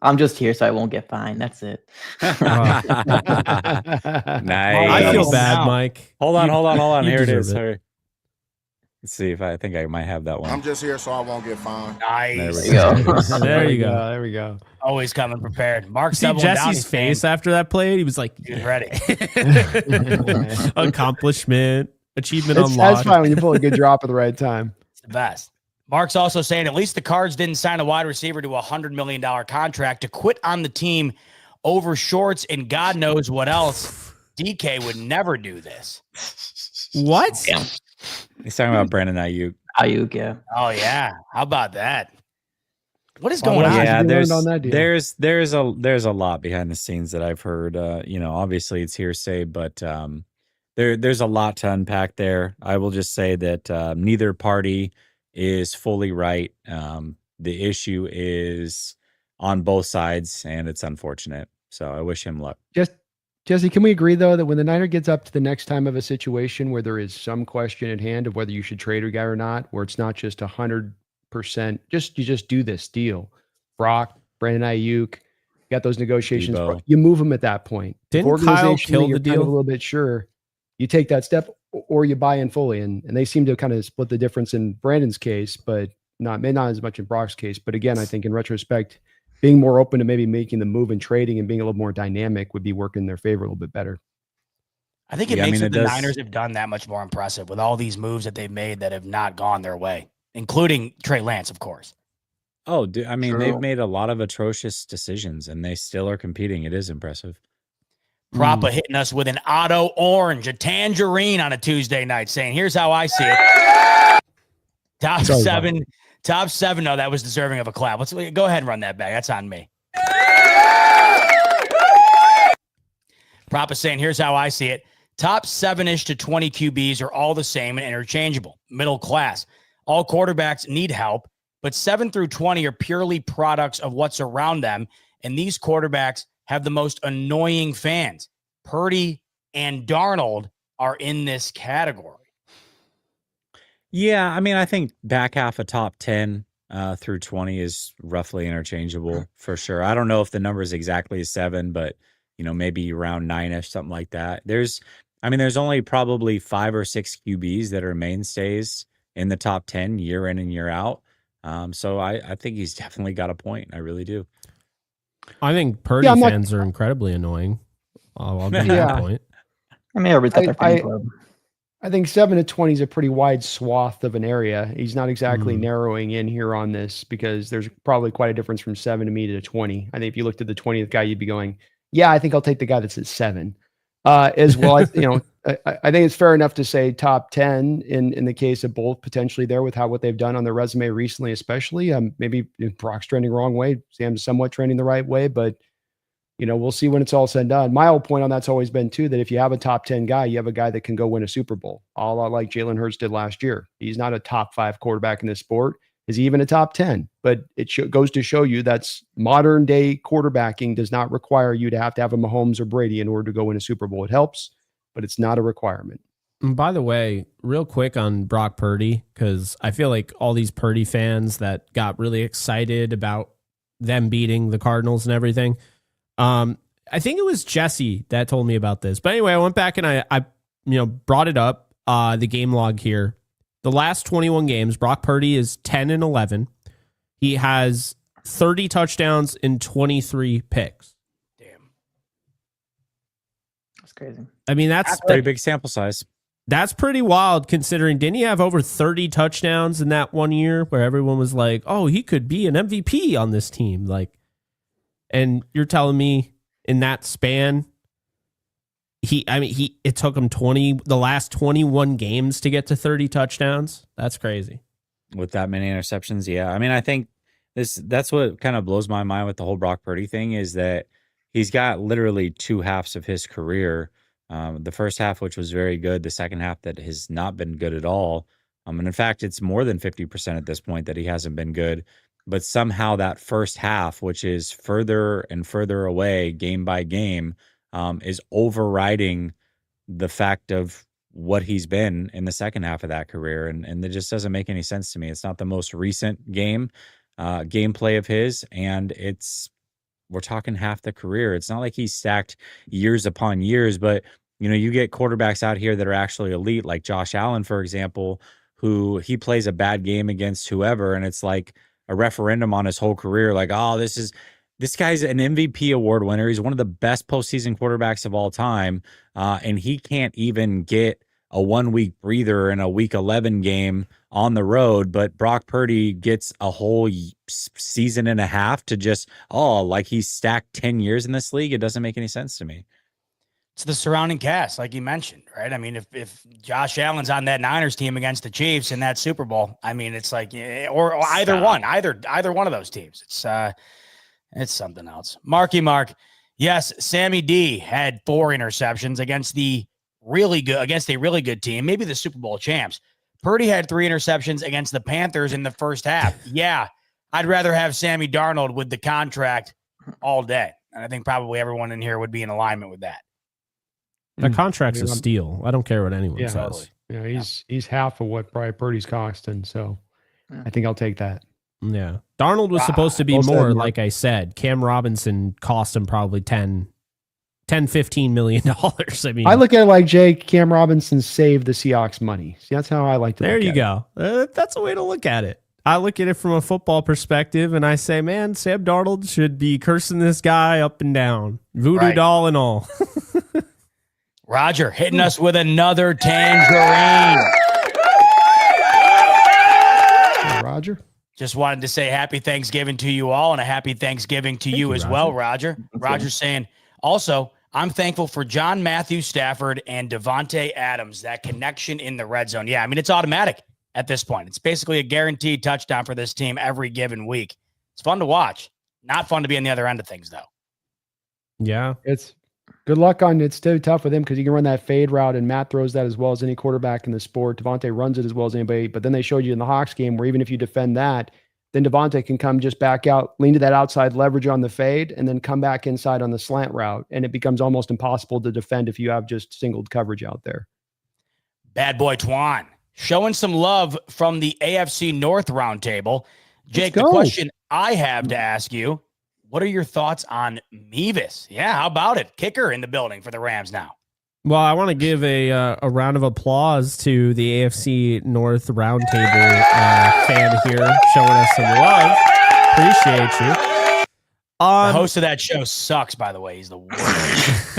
I'm just here so I won't get fined. That's it. Nice. I feel bad, Mike. Hold on. Here it is. it. Sorry. Let's see if I think I might have that one. I'm just here so I won't get fined. Nice. There we go. There you go. There we go. Always coming prepared. Mark See Jesse's face after that play? He was like, he's ready. accomplishment. Achievement It's unlocked. satisfying when you pull a good drop at the right time. It's the best. Mark's also saying at least the Cards didn't sign a wide receiver to a $100 million contract to quit on the team over shorts and God knows what else. DK would never do this. What? Yeah. He's talking about Brandon Ayuk. Ayuk, yeah. Oh, yeah. How about that? What is going on? Yeah, There's on that deal? there's a lot behind the scenes that I've heard. Obviously it's hearsay, but there's a lot to unpack there. I will just say that neither party is fully right. The issue is on both sides, and it's unfortunate. So I wish him luck. Jesse, can we agree though that when the Niner gets up to the next time of a situation where there is some question at hand of whether you should trade a guy or not, where it's not just 100%, you just do this deal. Brock, Brandon Ayuk, got those negotiations. Debo. You move them at that point. If Didn't Kyle organizationally kill you're the kind of deal? a little bit sure, you take that step or you buy in fully. And they seem to kind of split the difference in Brandon's case, but not as much in Brock's case. But again, I think in retrospect, being more open to maybe making the move and trading and being a little more dynamic would be working in their favor a little bit better. I think it makes the Niners have done that much more impressive with all these moves that they've made that have not gone their way, including Trey Lance, of course. Oh, I mean, True. they've made a lot of atrocious decisions, and they still are competing. It is impressive. Prappa hitting us with an auto orange, a tangerine on a Tuesday night, saying, here's how I see it. Top seven. No, that was deserving of a clap. Let's go ahead and run that back. That's on me. Prappa saying, here's how I see it. Top 7-ish to 20 QBs are all the same and interchangeable. Middle class. All quarterbacks need help, but 7 through 20 are purely products of what's around them. And these quarterbacks have the most annoying fans. Purdy and Darnold are in this category. Yeah, I mean, I think back half of top 10 through 20 is roughly interchangeable for sure. I don't know if the number is exactly 7, but maybe around 9-ish, something like that. There's only probably 5 or 6 QBs that are mainstays in the top 10 year in and year out. So I think he's definitely got a point. I really do. I think Purdy fans are incredibly annoying. I'll give you that point. I mean, everybody's got their fan club. I think 7 to 20 is a pretty wide swath of an area. He's not exactly narrowing in here on this because there's probably quite a difference from 7 to me to 20. I think if you looked at the 20th guy, you'd be going, yeah, I think I'll take the guy that's at 7 as well. I think it's fair enough to say top 10 in the case of both potentially there with what they've done on their resume recently, especially maybe Brock's trending the wrong way. Sam's somewhat trending the right way, but we'll see when it's all said and done. My whole point on that's always been too, that if you have a top 10 guy, you have a guy that can go win a Super Bowl, a la like Jalen Hurts did last year. He's not a top 5 quarterback in this sport. Is he even a top 10? But it goes to show you that's modern day quarterbacking does not require you to have a Mahomes or Brady in order to go win a Super Bowl. It helps, but it's not a requirement. And by the way, real quick on Brock Purdy, because I feel like all these Purdy fans that got really excited about them beating the Cardinals and everything. I think it was Jesse that told me about this. But anyway, I went back and I brought it up, the game log here. The last 21 games, Brock Purdy is 10-11. He has 30 touchdowns and 23 picks. Damn. That's crazy. I mean, that's pretty big sample size. That's pretty wild considering, didn't he have over 30 touchdowns in that one year where everyone was like, oh, he could be an MVP on this team? And you're telling me in that span, it took him the last 21 games to get to 30 touchdowns. That's crazy. With that many interceptions, yeah. I mean, I think that's what kind of blows my mind with the whole Brock Purdy thing is that he's got literally 2 halves of his career. The first half, which was very good. The second half that has not been good at all. And in fact, it's more than 50% at this point that he hasn't been good. But somehow that first half, which is further and further away game by game, is overriding the fact of what he's been in the second half of that career. And it just doesn't make any sense to me. It's not the most recent gameplay of his. And we're talking half the career. It's not like he's stacked years upon years, but you get quarterbacks out here that are actually elite, like Josh Allen, for example, who he plays a bad game against whoever. And it's like a referendum on his whole career. Like, oh, this guy's an MVP award winner. He's one of the best postseason quarterbacks of all time. And he can't even get a 1 week breather in a week 11 game on the road, but Brock Purdy gets a whole season and a half to just, like he's stacked 10 years in this league. It doesn't make any sense to me. It's the surrounding cast, like you mentioned, right? I mean, if Josh Allen's on that Niners team against the Chiefs in that Super Bowl, I mean, it's like, or either one of those teams. It's something else. Mark. Yes, Sammy D had 4 interceptions against a really good team, maybe the Super Bowl champs. Purdy had 3 interceptions against the Panthers in the first half. Yeah, I'd rather have Sammy Darnold with the contract all day. And I think probably everyone in here would be in alignment with that. The contract's a steal. I don't care what anyone says. Totally. Yeah, he's half of what Bryce Purdy's costing, so I think I'll take that. Yeah. Darnold was supposed to be more, like I said. Cam Robinson cost him probably $10, $15 million. I mean, I look at it like Cam Robinson saved the Seahawks money. See, that's how I like to look at it. There you go. That's a way to look at it. I look at it from a football perspective, and I say, man, Sam Darnold should be cursing this guy up and down. Voodoo doll and all. Roger hitting us with another tangerine. Hey, Roger. Just wanted to say happy Thanksgiving to you all and a happy Thanksgiving to you as well, Roger. Roger's saying, also, I'm thankful for John Matthew Stafford and Devontae Adams, that connection in the red zone. Yeah, I mean, it's automatic at this point. It's basically a guaranteed touchdown for this team every given week. It's fun to watch. Not fun to be on the other end of things, though. Yeah. It's good luck on it's still tough with him because he can run that fade route, and Matt throws that as well as any quarterback in the sport. Devontae runs it as well as anybody, but then they showed you in the Hawks game where even if you defend that, then Devontae can come just back out, lean to that outside leverage on the fade, and then come back inside on the slant route, and it becomes almost impossible to defend if you have just singled coverage out there. Bad boy Twan showing some love from the AFC North Roundtable. Jake, the question I have to ask you, what are your thoughts on Mevis? Yeah, how about it? Kicker in the building for the Rams now. Well, I want to give a round of applause to the AFC North Roundtable fan here showing us some love. Appreciate you. The host of that show sucks, by the way. He's the worst.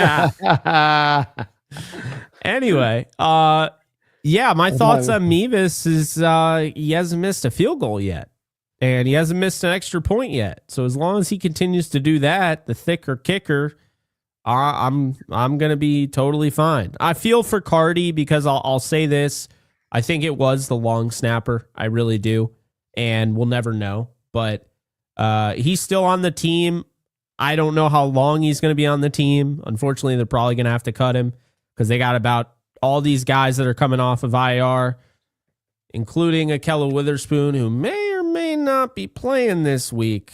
Anyway, yeah, my thoughts on Mevis is he hasn't missed a field goal yet. And he hasn't missed an extra point yet. So as long as he continues to do that, the thicker kicker, I'm gonna be totally fine. I feel for Cardi because I'll say this. I think it was the long snapper. I really do. And we'll never know. But he's still on the team. I don't know how long he's gonna be on the team. Unfortunately, they're probably gonna have to cut him because they got about all these guys that are coming off of IR, including Akella Witherspoon, who may not be playing this week.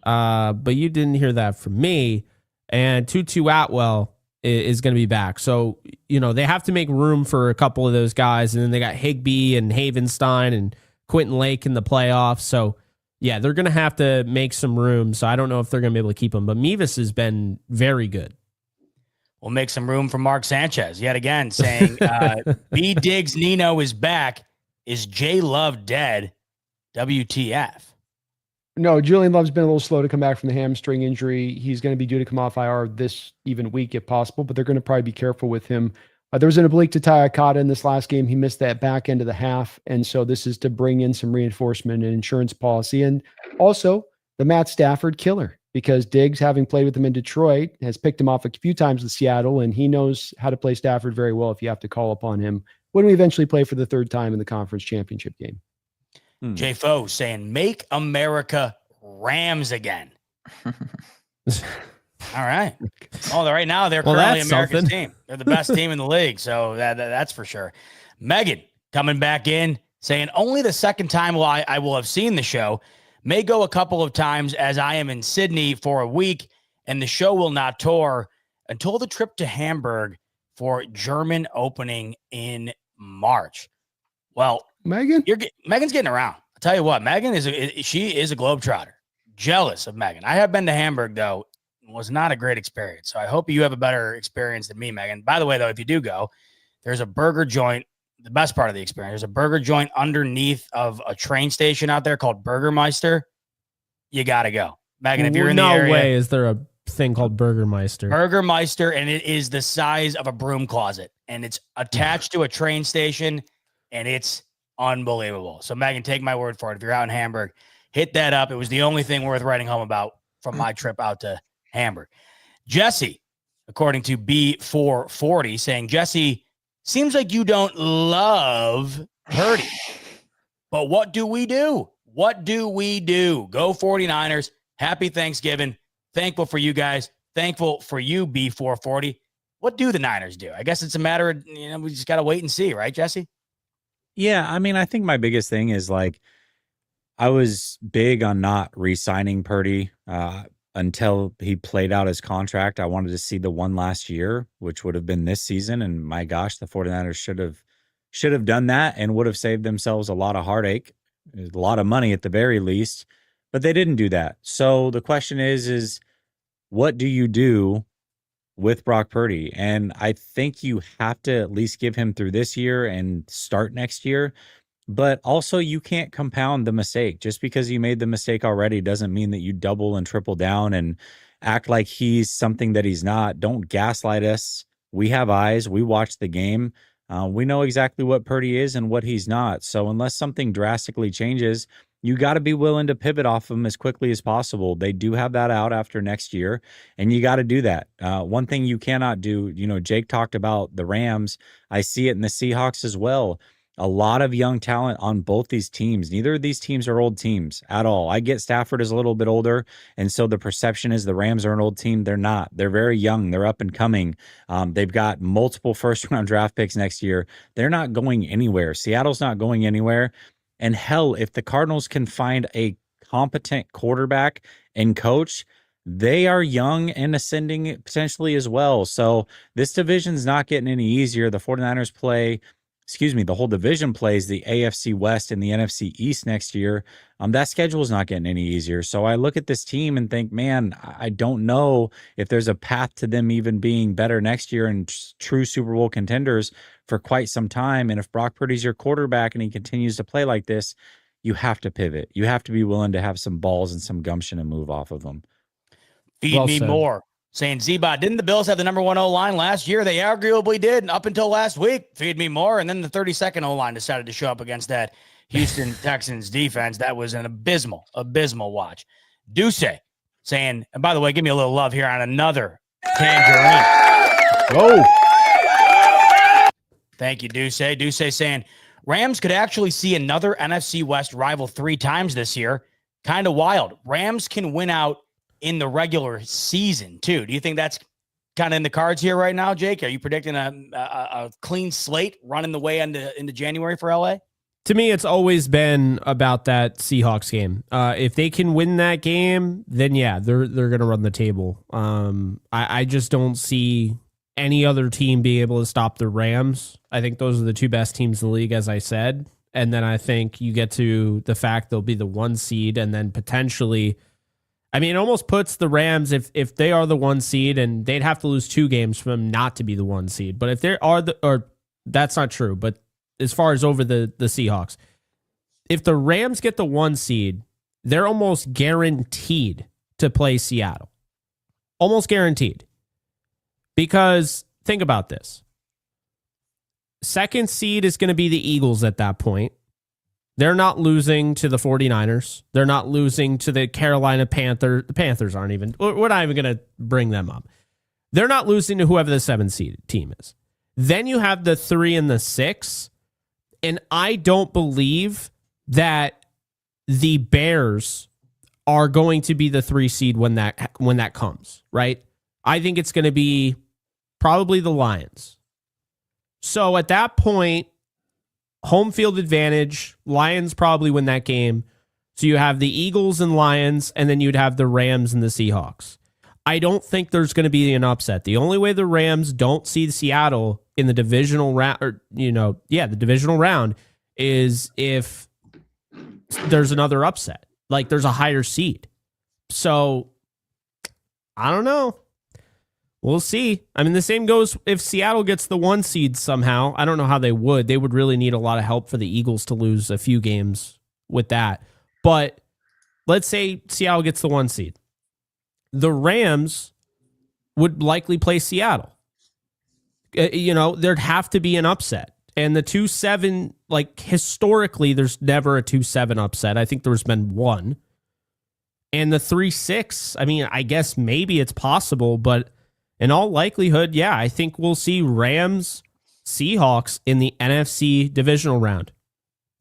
But you didn't hear that from me. And Tutu Atwell is going to be back. So, they have to make room for a couple of those guys. And then they got Higbee and Havenstein and Quentin Lake in the playoffs. So, yeah, they're going to have to make some room. So I don't know if they're going to be able to keep him. But Mevis has been very good. We'll make some room for Mark Sanchez yet again, saying B. Diggs Nino is back. Is J Love dead? WTF? No, Julian Love's been a little slow to come back from the hamstring injury. He's going to be due to come off IR this even week if possible, but they're going to probably be careful with him. There was an oblique to Takata in this last game. He missed that back end of the half, and so this is to bring in some reinforcement and insurance policy. And also the Matt Stafford killer, because Diggs, having played with him in Detroit, has picked him off a few times with Seattle, and he knows how to play Stafford very well if you have to call upon him when we eventually play for the third time in the conference championship game. Jay Foe saying, make America Rams again. All right. Oh, right now they're currently America's team. They're the best team in the league. So that's for sure. Megan coming back in saying only the second time I will have seen the show. May go a couple of times as I am in Sydney for a week and the show will not tour until the trip to Hamburg for German opening in March. Well, Megan's getting around. I'll tell you what, Megan she is a globetrotter. Jealous of Megan. I have been to Hamburg though. It was not a great experience. So I hope you have a better experience than me, Megan. By the way, though, if you do go, there's a burger joint. The best part of the experience, there's a burger joint underneath of a train station out there called Burgermeister. You got to go. Megan, if you're in the area. No way is there a thing called Burgermeister. Burgermeister, and it is the size of a broom closet, and it's attached to a train station, and it's unbelievable. So, Megan, take my word for it. If you're out in Hamburg, hit that up. It was the only thing worth writing home about from my trip out to Hamburg. Jesse, according to B440, saying, Jesse, seems like you don't love Purdy, but what do we do? What do we do? Go 49ers. Happy Thanksgiving. Thankful for you guys. Thankful for you, B440. What do the Niners do? I guess it's a matter of, we just got to wait and see, right, Jesse? Yeah, I mean, I think my biggest thing is like I was big on not re-signing Purdy until he played out his contract. I wanted to see the one last year, which would have been this season. And my gosh, the 49ers should have done that and would have saved themselves a lot of heartache, a lot of money at the very least. But they didn't do that. So the question is what do you do with Brock Purdy? And I think you have to at least give him through this year and start next year. But also you can't compound the mistake. Just because you made the mistake already doesn't mean that you double and triple down and act like he's something that he's not. Don't gaslight us. We have eyes. We watch the game. We know exactly what Purdy is and what he's not. So unless something drastically changes, you got to be willing to pivot off him as quickly as possible. They do have that out after next year, and you got to do that. One thing you cannot do, Jake talked about the Rams. I see it in the Seahawks as well. A lot of young talent on both these teams. Neither of these teams are old teams at all. I get Stafford is a little bit older, and so the perception is the Rams are an old team. They're not. They're very young. They're up and coming. They've got multiple first-round draft picks next year. They're not going anywhere. Seattle's not going anywhere. And hell, if the Cardinals can find a competent quarterback and coach, they are young and ascending potentially as well. So this division's not getting any easier. The 49ers the whole division plays the AFC West and the NFC East next year. That schedule is not getting any easier. So I look at this team and think, man, I don't know if there's a path to them even being better next year and true Super Bowl contenders for quite some time. And if Brock Purdy's your quarterback and he continues to play like this, you have to pivot. You have to be willing to have some balls and some gumption and move off of them. Feed me more. Saying, Z-Bot, didn't the Bills have the number 1 O-line last year? They arguably did up until last week. Feed me more. And then the 32nd O-line decided to show up against that Houston Texans defense. That was an abysmal watch. Duce saying, and by the way, give me a little love here on another tangerine. Go. Thank you, Duce. Duce saying, Rams could actually see another NFC West rival 3 times this year. Kind of wild. Rams can win out in the regular season too. Do you think that's kind of in the cards here right now, Jake? Are you predicting a clean slate running the way into January for LA? To me, it's always been about that Seahawks game. If they can win that game, then yeah, they're going to run the table. I just don't see any other team be able to stop the Rams. I think those are the 2 best teams in the league, as I said. And then I think you get to the fact they'll be the 1 seed and then potentially, I mean, it almost puts the Rams, if they are the 1 seed, and they'd have to lose 2 games for them not to be the 1 seed. But if they are or that's not true, but as far as over the Seahawks, if the Rams get the 1 seed, they're almost guaranteed to play Seattle. Almost guaranteed. Because think about this. 2nd seed is going to be the Eagles at that point. They're not losing to the 49ers. They're not losing to the Carolina Panthers. The Panthers aren't even, we're not even going to bring them up. They're not losing to whoever the 7th seed team is. Then you have the 3 and the 6. And I don't believe that the Bears are going to be the 3 seed when that comes, right? I think it's going to be probably the Lions. So at that point, home field advantage, Lions probably win that game. So you have the Eagles and Lions, and then you'd have the Rams and the Seahawks. I don't think there's going to be an upset. The only way the Rams don't see Seattle in the divisional round, the divisional round, is if there's another upset. Like there's a higher seed. So I don't know. We'll see. I mean, the same goes if Seattle gets the 1 seed somehow. I don't know how they would. They would really need a lot of help for the Eagles to lose a few games with that. But let's say Seattle gets the 1 seed. The Rams would likely play Seattle. There'd have to be an upset. And the 2-7, like historically, there's never a 2-7 upset. I think there's been one. And the 3-6, I mean, I guess maybe it's possible, but in all likelihood, yeah, I think we'll see Rams, Seahawks in the NFC divisional round.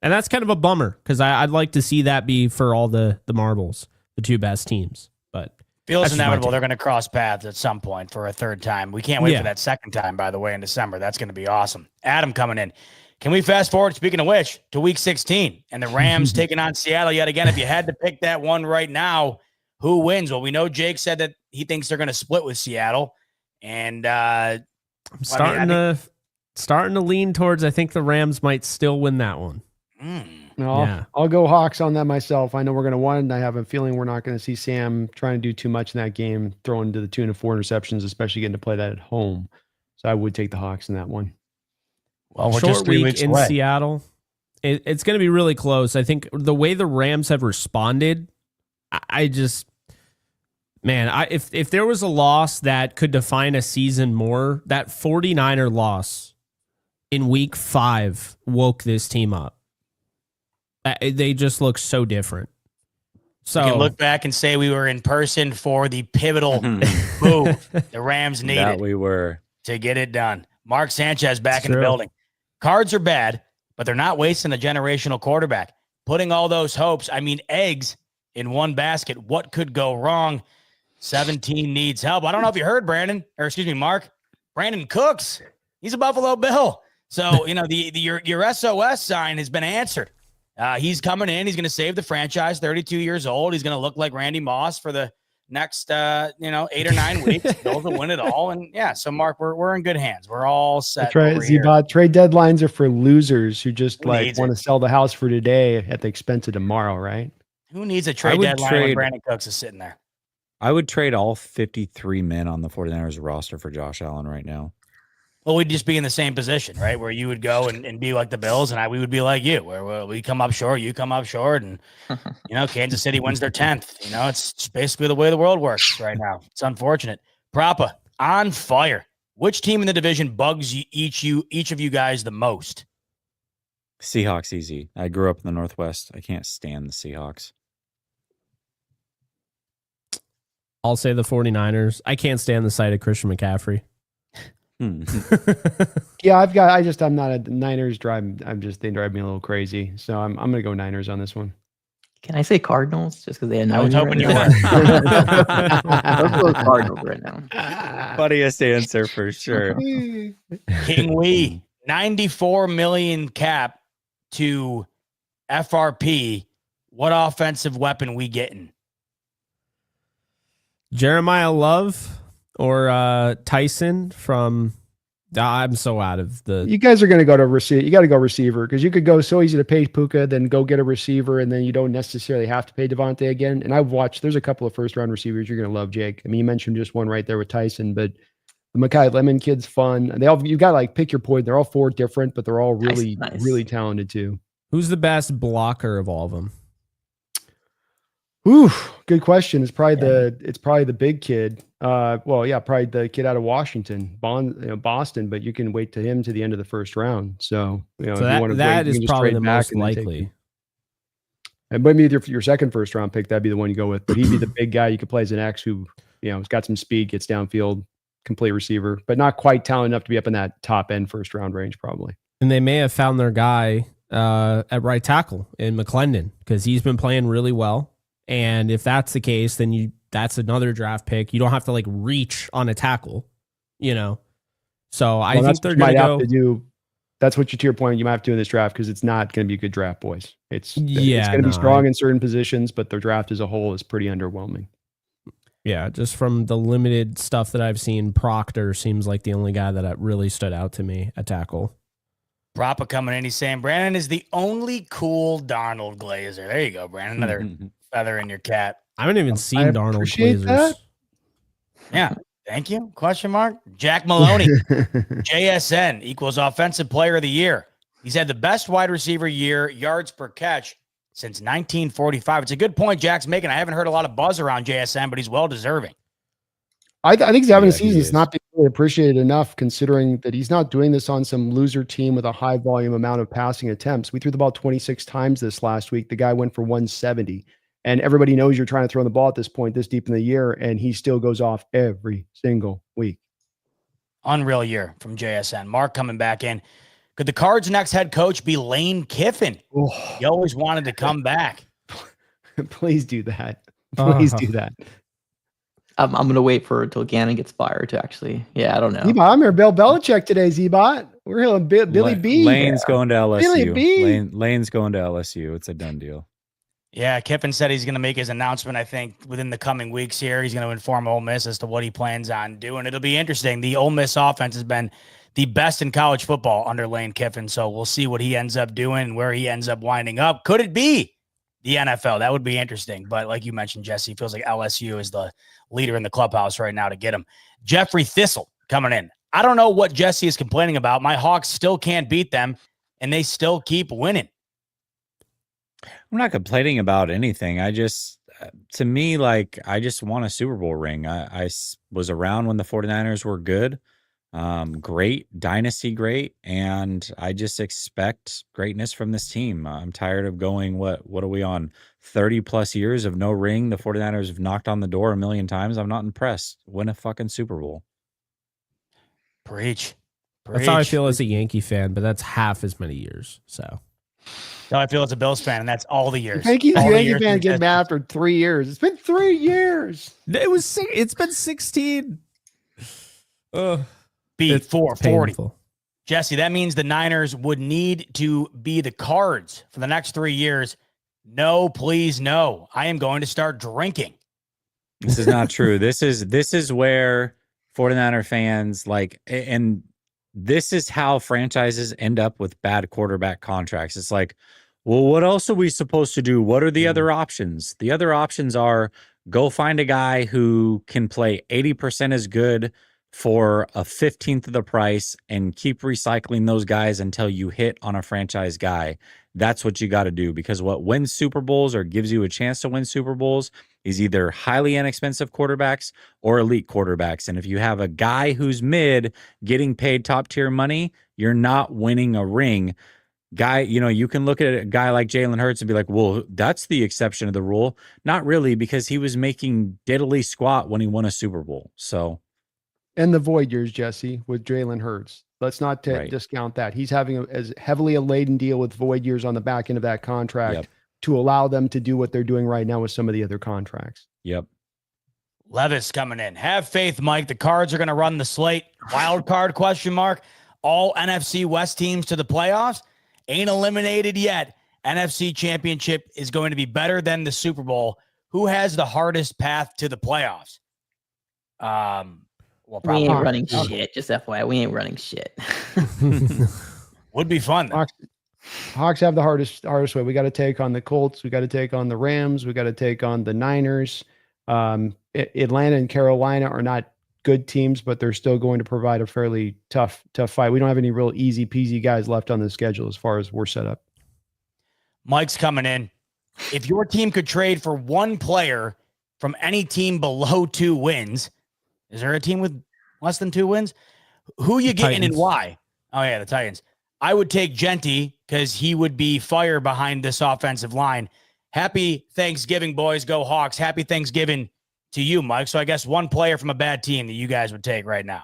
And that's kind of a bummer because I'd like to see that be for all the marbles, the two best teams. But feels inevitable they're going to cross paths at some point for a third time. We can't wait for that second time, by the way, in December. That's going to be awesome. Adam coming in. Can we fast forward, speaking of which, to week 16 and the Rams taking on Seattle yet again? If you had to pick that one right now, who wins? Well, we know Jake said that he thinks they're going to split with Seattle. And I'm starting to lean towards I think the Rams might still win that one. No, I'll go Hawks on that myself. I know we're going to win, and I have a feeling we're not going to see Sam trying to do too much in that game, throwing to the tune of 4 interceptions, especially getting to play that at home. So I would take the Hawks in that one. Well, we're short just 3 week weeks in away. Seattle. It's going to be really close. I think the way the Rams have responded, if there was a loss that could define a season more, that 49er loss in week 5 woke this team up. They just look so different. So you can look back and say we were in person for the pivotal move the Rams needed. That we were to get it done. Mark Sanchez back in the building. Cards are bad, but they're not wasting a generational quarterback. Putting all those hopes, eggs in one basket. What could go wrong? 17 needs help. I don't know if you heard Mark. Brandon Cooks. He's a Buffalo Bill. So, your SOS sign has been answered. He's coming in. He's going to save the franchise, 32 years old. He's going to look like Randy Moss for the next, 8 or 9 weeks. Bills will win it all. And, so, Mark, we're in good hands. We're all set. That's right, Z-Bot. Trade deadlines are for losers who just want to sell the house for today at the expense of tomorrow, right? Who needs a trade deadline when Brandon Cooks is sitting there? I would trade all 53 men on the 49ers roster for Josh Allen right now. Well, we'd just be in the same position, right? Where you would go and be like the Bills, and we would be like you, where we come up short, you come up short, and Kansas City wins their 10th. It's basically the way the world works right now. It's unfortunate. Propa on fire. Which team in the division bugs each of you guys the most? Seahawks, easy. I grew up in the Northwest. I can't stand the Seahawks. I'll say the 49ers. I can't stand the sight of Christian McCaffrey. Yeah, I'm not a Niners drive. They drive me a little crazy. So I'm going to go Niners on this one. Can I say Cardinals just because they I was hoping you were. Let's go with Cardinals right now. Funniest answer for sure. King Lee, 94 million cap to FRP. What offensive weapon we getting? Jeremiah Love or Tyson from. I'm so out of the. You guys are going to go to receiver. You got to go receiver because you could go so easy to pay Puka, then go get a receiver, and then you don't necessarily have to pay Devontae again. And I've watched. There's a couple of first round receivers you're going to love, Jake. You mentioned just one right there with Tyson, but the Mekhi Lemon kid's fun. You got to pick your point. They're all 4 different, but they're all really, really talented too. Who's the best blocker of all of them? Ooh, good question. It's probably the big kid. Probably the kid out of Washington, Boston. But you can wait to him to the end of the first round. So that is probably the most likely. And maybe your second first round pick, that'd be the one you go with. But he'd be the big guy you could play as an X who has got some speed, gets downfield, complete receiver, but not quite talented enough to be up in that top end first round range probably. And they may have found their guy at right tackle in McClendon because he's been playing really well. And if that's the case, then that's another draft pick. You don't have to reach on a tackle, So I think they're going to go. That's what to your point, you might have to do in this draft because it's not going to be a good draft, boys. It's going to be strong in certain positions, but their draft as a whole is pretty underwhelming. Yeah, just from the limited stuff that I've seen, Proctor seems like the only guy that really stood out to me at tackle. Propa coming in, he's saying Brandon is the only cool Darnold Glazer. There you go, Brandon. Another feather in your cap. I haven't even seen Darnold Glazers. That. Yeah. Thank you. Question mark. Jack Maloney. JSN equals offensive player of the year. He's had the best wide receiver year, yards per catch, since 1945. It's a good point Jack's making. I haven't heard a lot of buzz around JSN, but he's well deserving. I think he's having a Yeah, season he that's is. not being really appreciated enough, considering that he's not doing this on some loser team with a high volume amount of passing attempts. We threw the ball 26 times this last week. The guy went for 170. And everybody knows you're trying to throw the ball at this point, this deep in the year, and he still goes off every single week. Unreal year from JSN. Mark coming back in. Could the Cards' next head coach be Lane Kiffin? Oh, He always wanted to come back. please do that. Please do that. I'm going to wait for until Gannon gets fired to actually. Yeah, I don't know. Zebot, I'm here. Bill Belichick today, Zebot. We're here on Billy B. Lane's going to LSU. Billy B. Lane's going to LSU. It's a done deal. Yeah, Kiffin said he's going to make his announcement, I think, within the coming weeks here. He's going to inform Ole Miss as to what he plans on doing. It'll be interesting. The Ole Miss offense has been the best in college football under Lane Kiffin, so we'll see what he ends up doing and where he ends up winding up. Could it be the NFL? That would be interesting. But like you mentioned, Jesse, it feels like LSU is the leader in the clubhouse right now to get him. Jeffrey Thistle coming in. I don't know what Jesse is complaining about. My Hawks still can't beat them, and they still keep winning. I'm not complaining about anything. I just, to me, like, I just want a Super Bowl ring. I was around when the 49ers were good, great, dynasty great, and I just expect greatness from this team. I'm tired of going, what are we on, 30-plus years of no ring? The 49ers have knocked on the door a million times. I'm not impressed. Win a fucking Super Bowl. Preach. That's how I feel as a Yankee fan, but that's half as many years. So That's how I feel as a Bills fan, and that's all the years. Yankee All the fan years get mad after 3 years. It's been 3 years. it's been 16. Beat 440. Painful. Jesse, that means the Niners would need to be the Cards for the next 3 years. No, please, no. I am going to start drinking. This is not true. This is where 49er fans like, and this is how franchises end up with bad quarterback contracts. It's like, well, what else are we supposed to do? What are the other options? The other options are go find a guy who can play 80% as good for a 15th of the price and keep recycling those guys until you hit on a franchise guy. That's what you got to do, because what wins Super Bowls or gives you a chance to win Super Bowls is either highly inexpensive quarterbacks or elite quarterbacks. And if you have a guy who's mid getting paid top tier money, you're not winning a ring. Guy, you can look at a guy like Jalen Hurts and be like, well, that's the exception of the rule. Not really, because he was making diddly squat when he won a Super Bowl. So, And the void years, Jesse, with Jalen Hurts. Let's not Right. discount that. He's having as heavily a laden deal with void years on the back end of that contract Yep. to allow them to do what they're doing right now with some of the other contracts. yep. Levis coming in. Have faith, Mike. The Cards are going to run the slate. Wild card question mark. All NFC West teams to the playoffs. Ain't eliminated yet. NFC Championship is going to be better than the Super Bowl. Who has the hardest path to the playoffs? Well, We probably ain't running shit. Just FYI, we ain't running shit. would be fun. Though. Hawks have the hardest way. We got to take on the Colts. We got to take on the Rams. We got to take on the Niners. Atlanta and Carolina are not good teams, but they're still going to provide a fairly tough fight. We don't have any real easy peasy guys left on the schedule as far as we're set up. Mike's coming in. If your team could trade for one player from any team below 2 wins, is there a team with less than 2 wins? Who you getting Titans. and why? Oh, yeah, the Titans. I would take Genty because he would be fire behind this offensive line. Happy Thanksgiving, boys. Go Hawks. Happy Thanksgiving to you, Mike. So I guess one player from a bad team that you guys would take right now.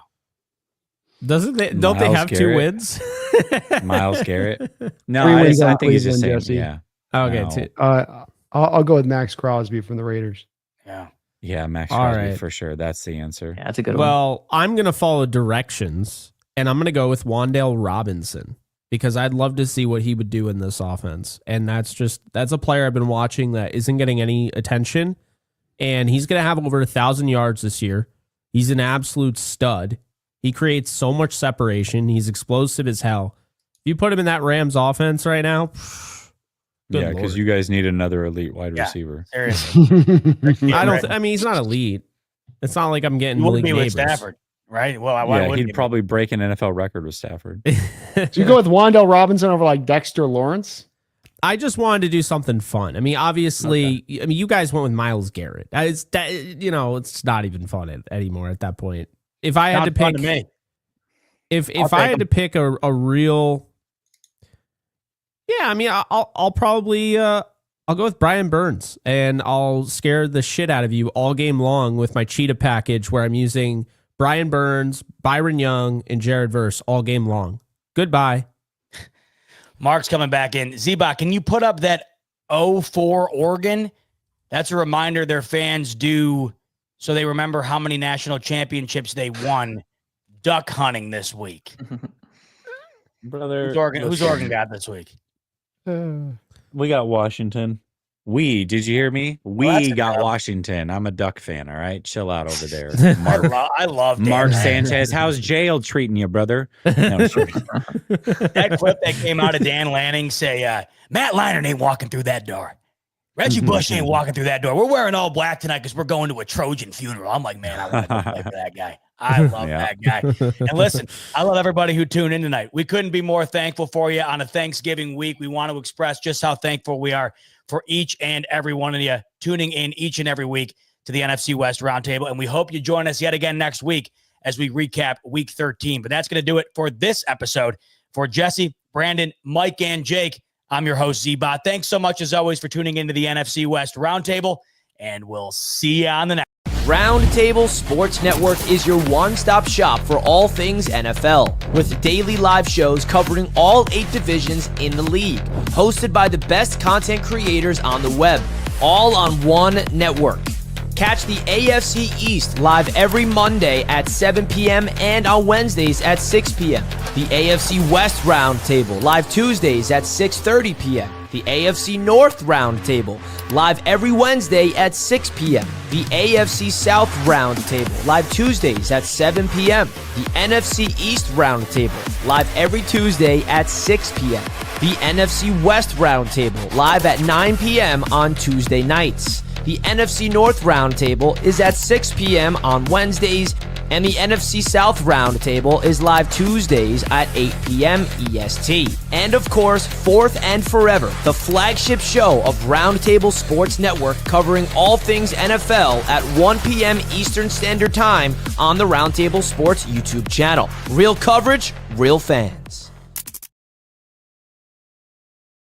Don't they have 2 Garrett. wins? Miles Garrett. No, 3 wins I on think he's the Cleveland, same. Jesse. Yeah. Okay. No. I'll go with Max Crosby from the Raiders. Yeah. Yeah, Max All Crosby right. for sure. That's the answer. Yeah, that's a good one. Well, I'm going to follow directions, and I'm going to go with Wan'Dale Robinson because I'd love to see what he would do in this offense. And that's a player I've been watching that isn't getting any attention, and he's going to have over 1,000 yards this year. He's an absolute stud. He creates so much separation. He's explosive as hell. If you put him in that Rams offense right now, good Yeah, because Lord. you guys need another elite wide Yeah. receiver. Seriously. I mean, he's not elite. It's not like I'm getting He wouldn't Malik be with Neighbors. Stafford, right? Well, why Yeah, wouldn't he'd he? probably break an NFL record with Stafford. So you go with Wan'Dale Robinson over like Dexter Lawrence? I just wanted to do something fun. I mean, obviously, you guys went with Myles Garrett. It's not even fun anymore at that point. If I had to pick, if I had to pick a real, I mean, I'll probably I'll go with Brian Burns, and I'll scare the shit out of you all game long with my cheetah package, where I'm using Brian Burns, Byron Young, and Jared Verse all game long. Goodbye. Mark's coming back in. Zebot, can you put up that 0-4 Oregon? That's a reminder their fans do, so they remember how many national championships they won duck hunting this week. Brother, Who's Oregon got this week? We got Washington. Did you hear me? We got Washington. I'm a Duck fan, all right? Chill out over there. I love Mark Sanchez. How's jail treating you, brother? No, that clip that came out of Dan Lanning say, Matt Leinart ain't walking through that door. Reggie Bush ain't walking through that door. We're wearing all black tonight because we're going to a Trojan funeral. I'm like, man, I want to play for that guy. I love that guy. And listen, I love everybody who tuned in tonight. We couldn't be more thankful for you on a Thanksgiving week. We want to express just how thankful we are for each and every one of you tuning in each and every week to the NFC West Roundtable. And we hope you join us yet again next week as we recap week 13. But that's going to do it for this episode. For Jesse, Brandon, Mike, and Jake, I'm your host, Z-Bot. Thanks so much, as always, for tuning into the NFC West Roundtable, and we'll see you on the next. Roundtable Sports Network is your one-stop shop for all things NFL, with daily live shows covering all 8 divisions in the league, hosted by the best content creators on the web, all on one network. Catch the AFC East live every Monday at 7 p.m. and on Wednesdays at 6 p.m. The AFC West Roundtable live Tuesdays at 6:30 p.m. The AFC North Roundtable live every Wednesday at 6 p.m. The AFC South Roundtable live Tuesdays at 7 p.m. The NFC East Roundtable live every Tuesday at 6 p.m. The NFC West Roundtable live at 9 p.m. on Tuesday nights. The NFC North Roundtable is at 6 p.m. on Wednesdays, and the NFC South Roundtable is live Tuesdays at 8 p.m. EST. And of course, fourth and forever, the flagship show of Roundtable Sports Network, covering all things NFL at 1 p.m. Eastern Standard Time on the Roundtable Sports YouTube channel. Real coverage, real fans.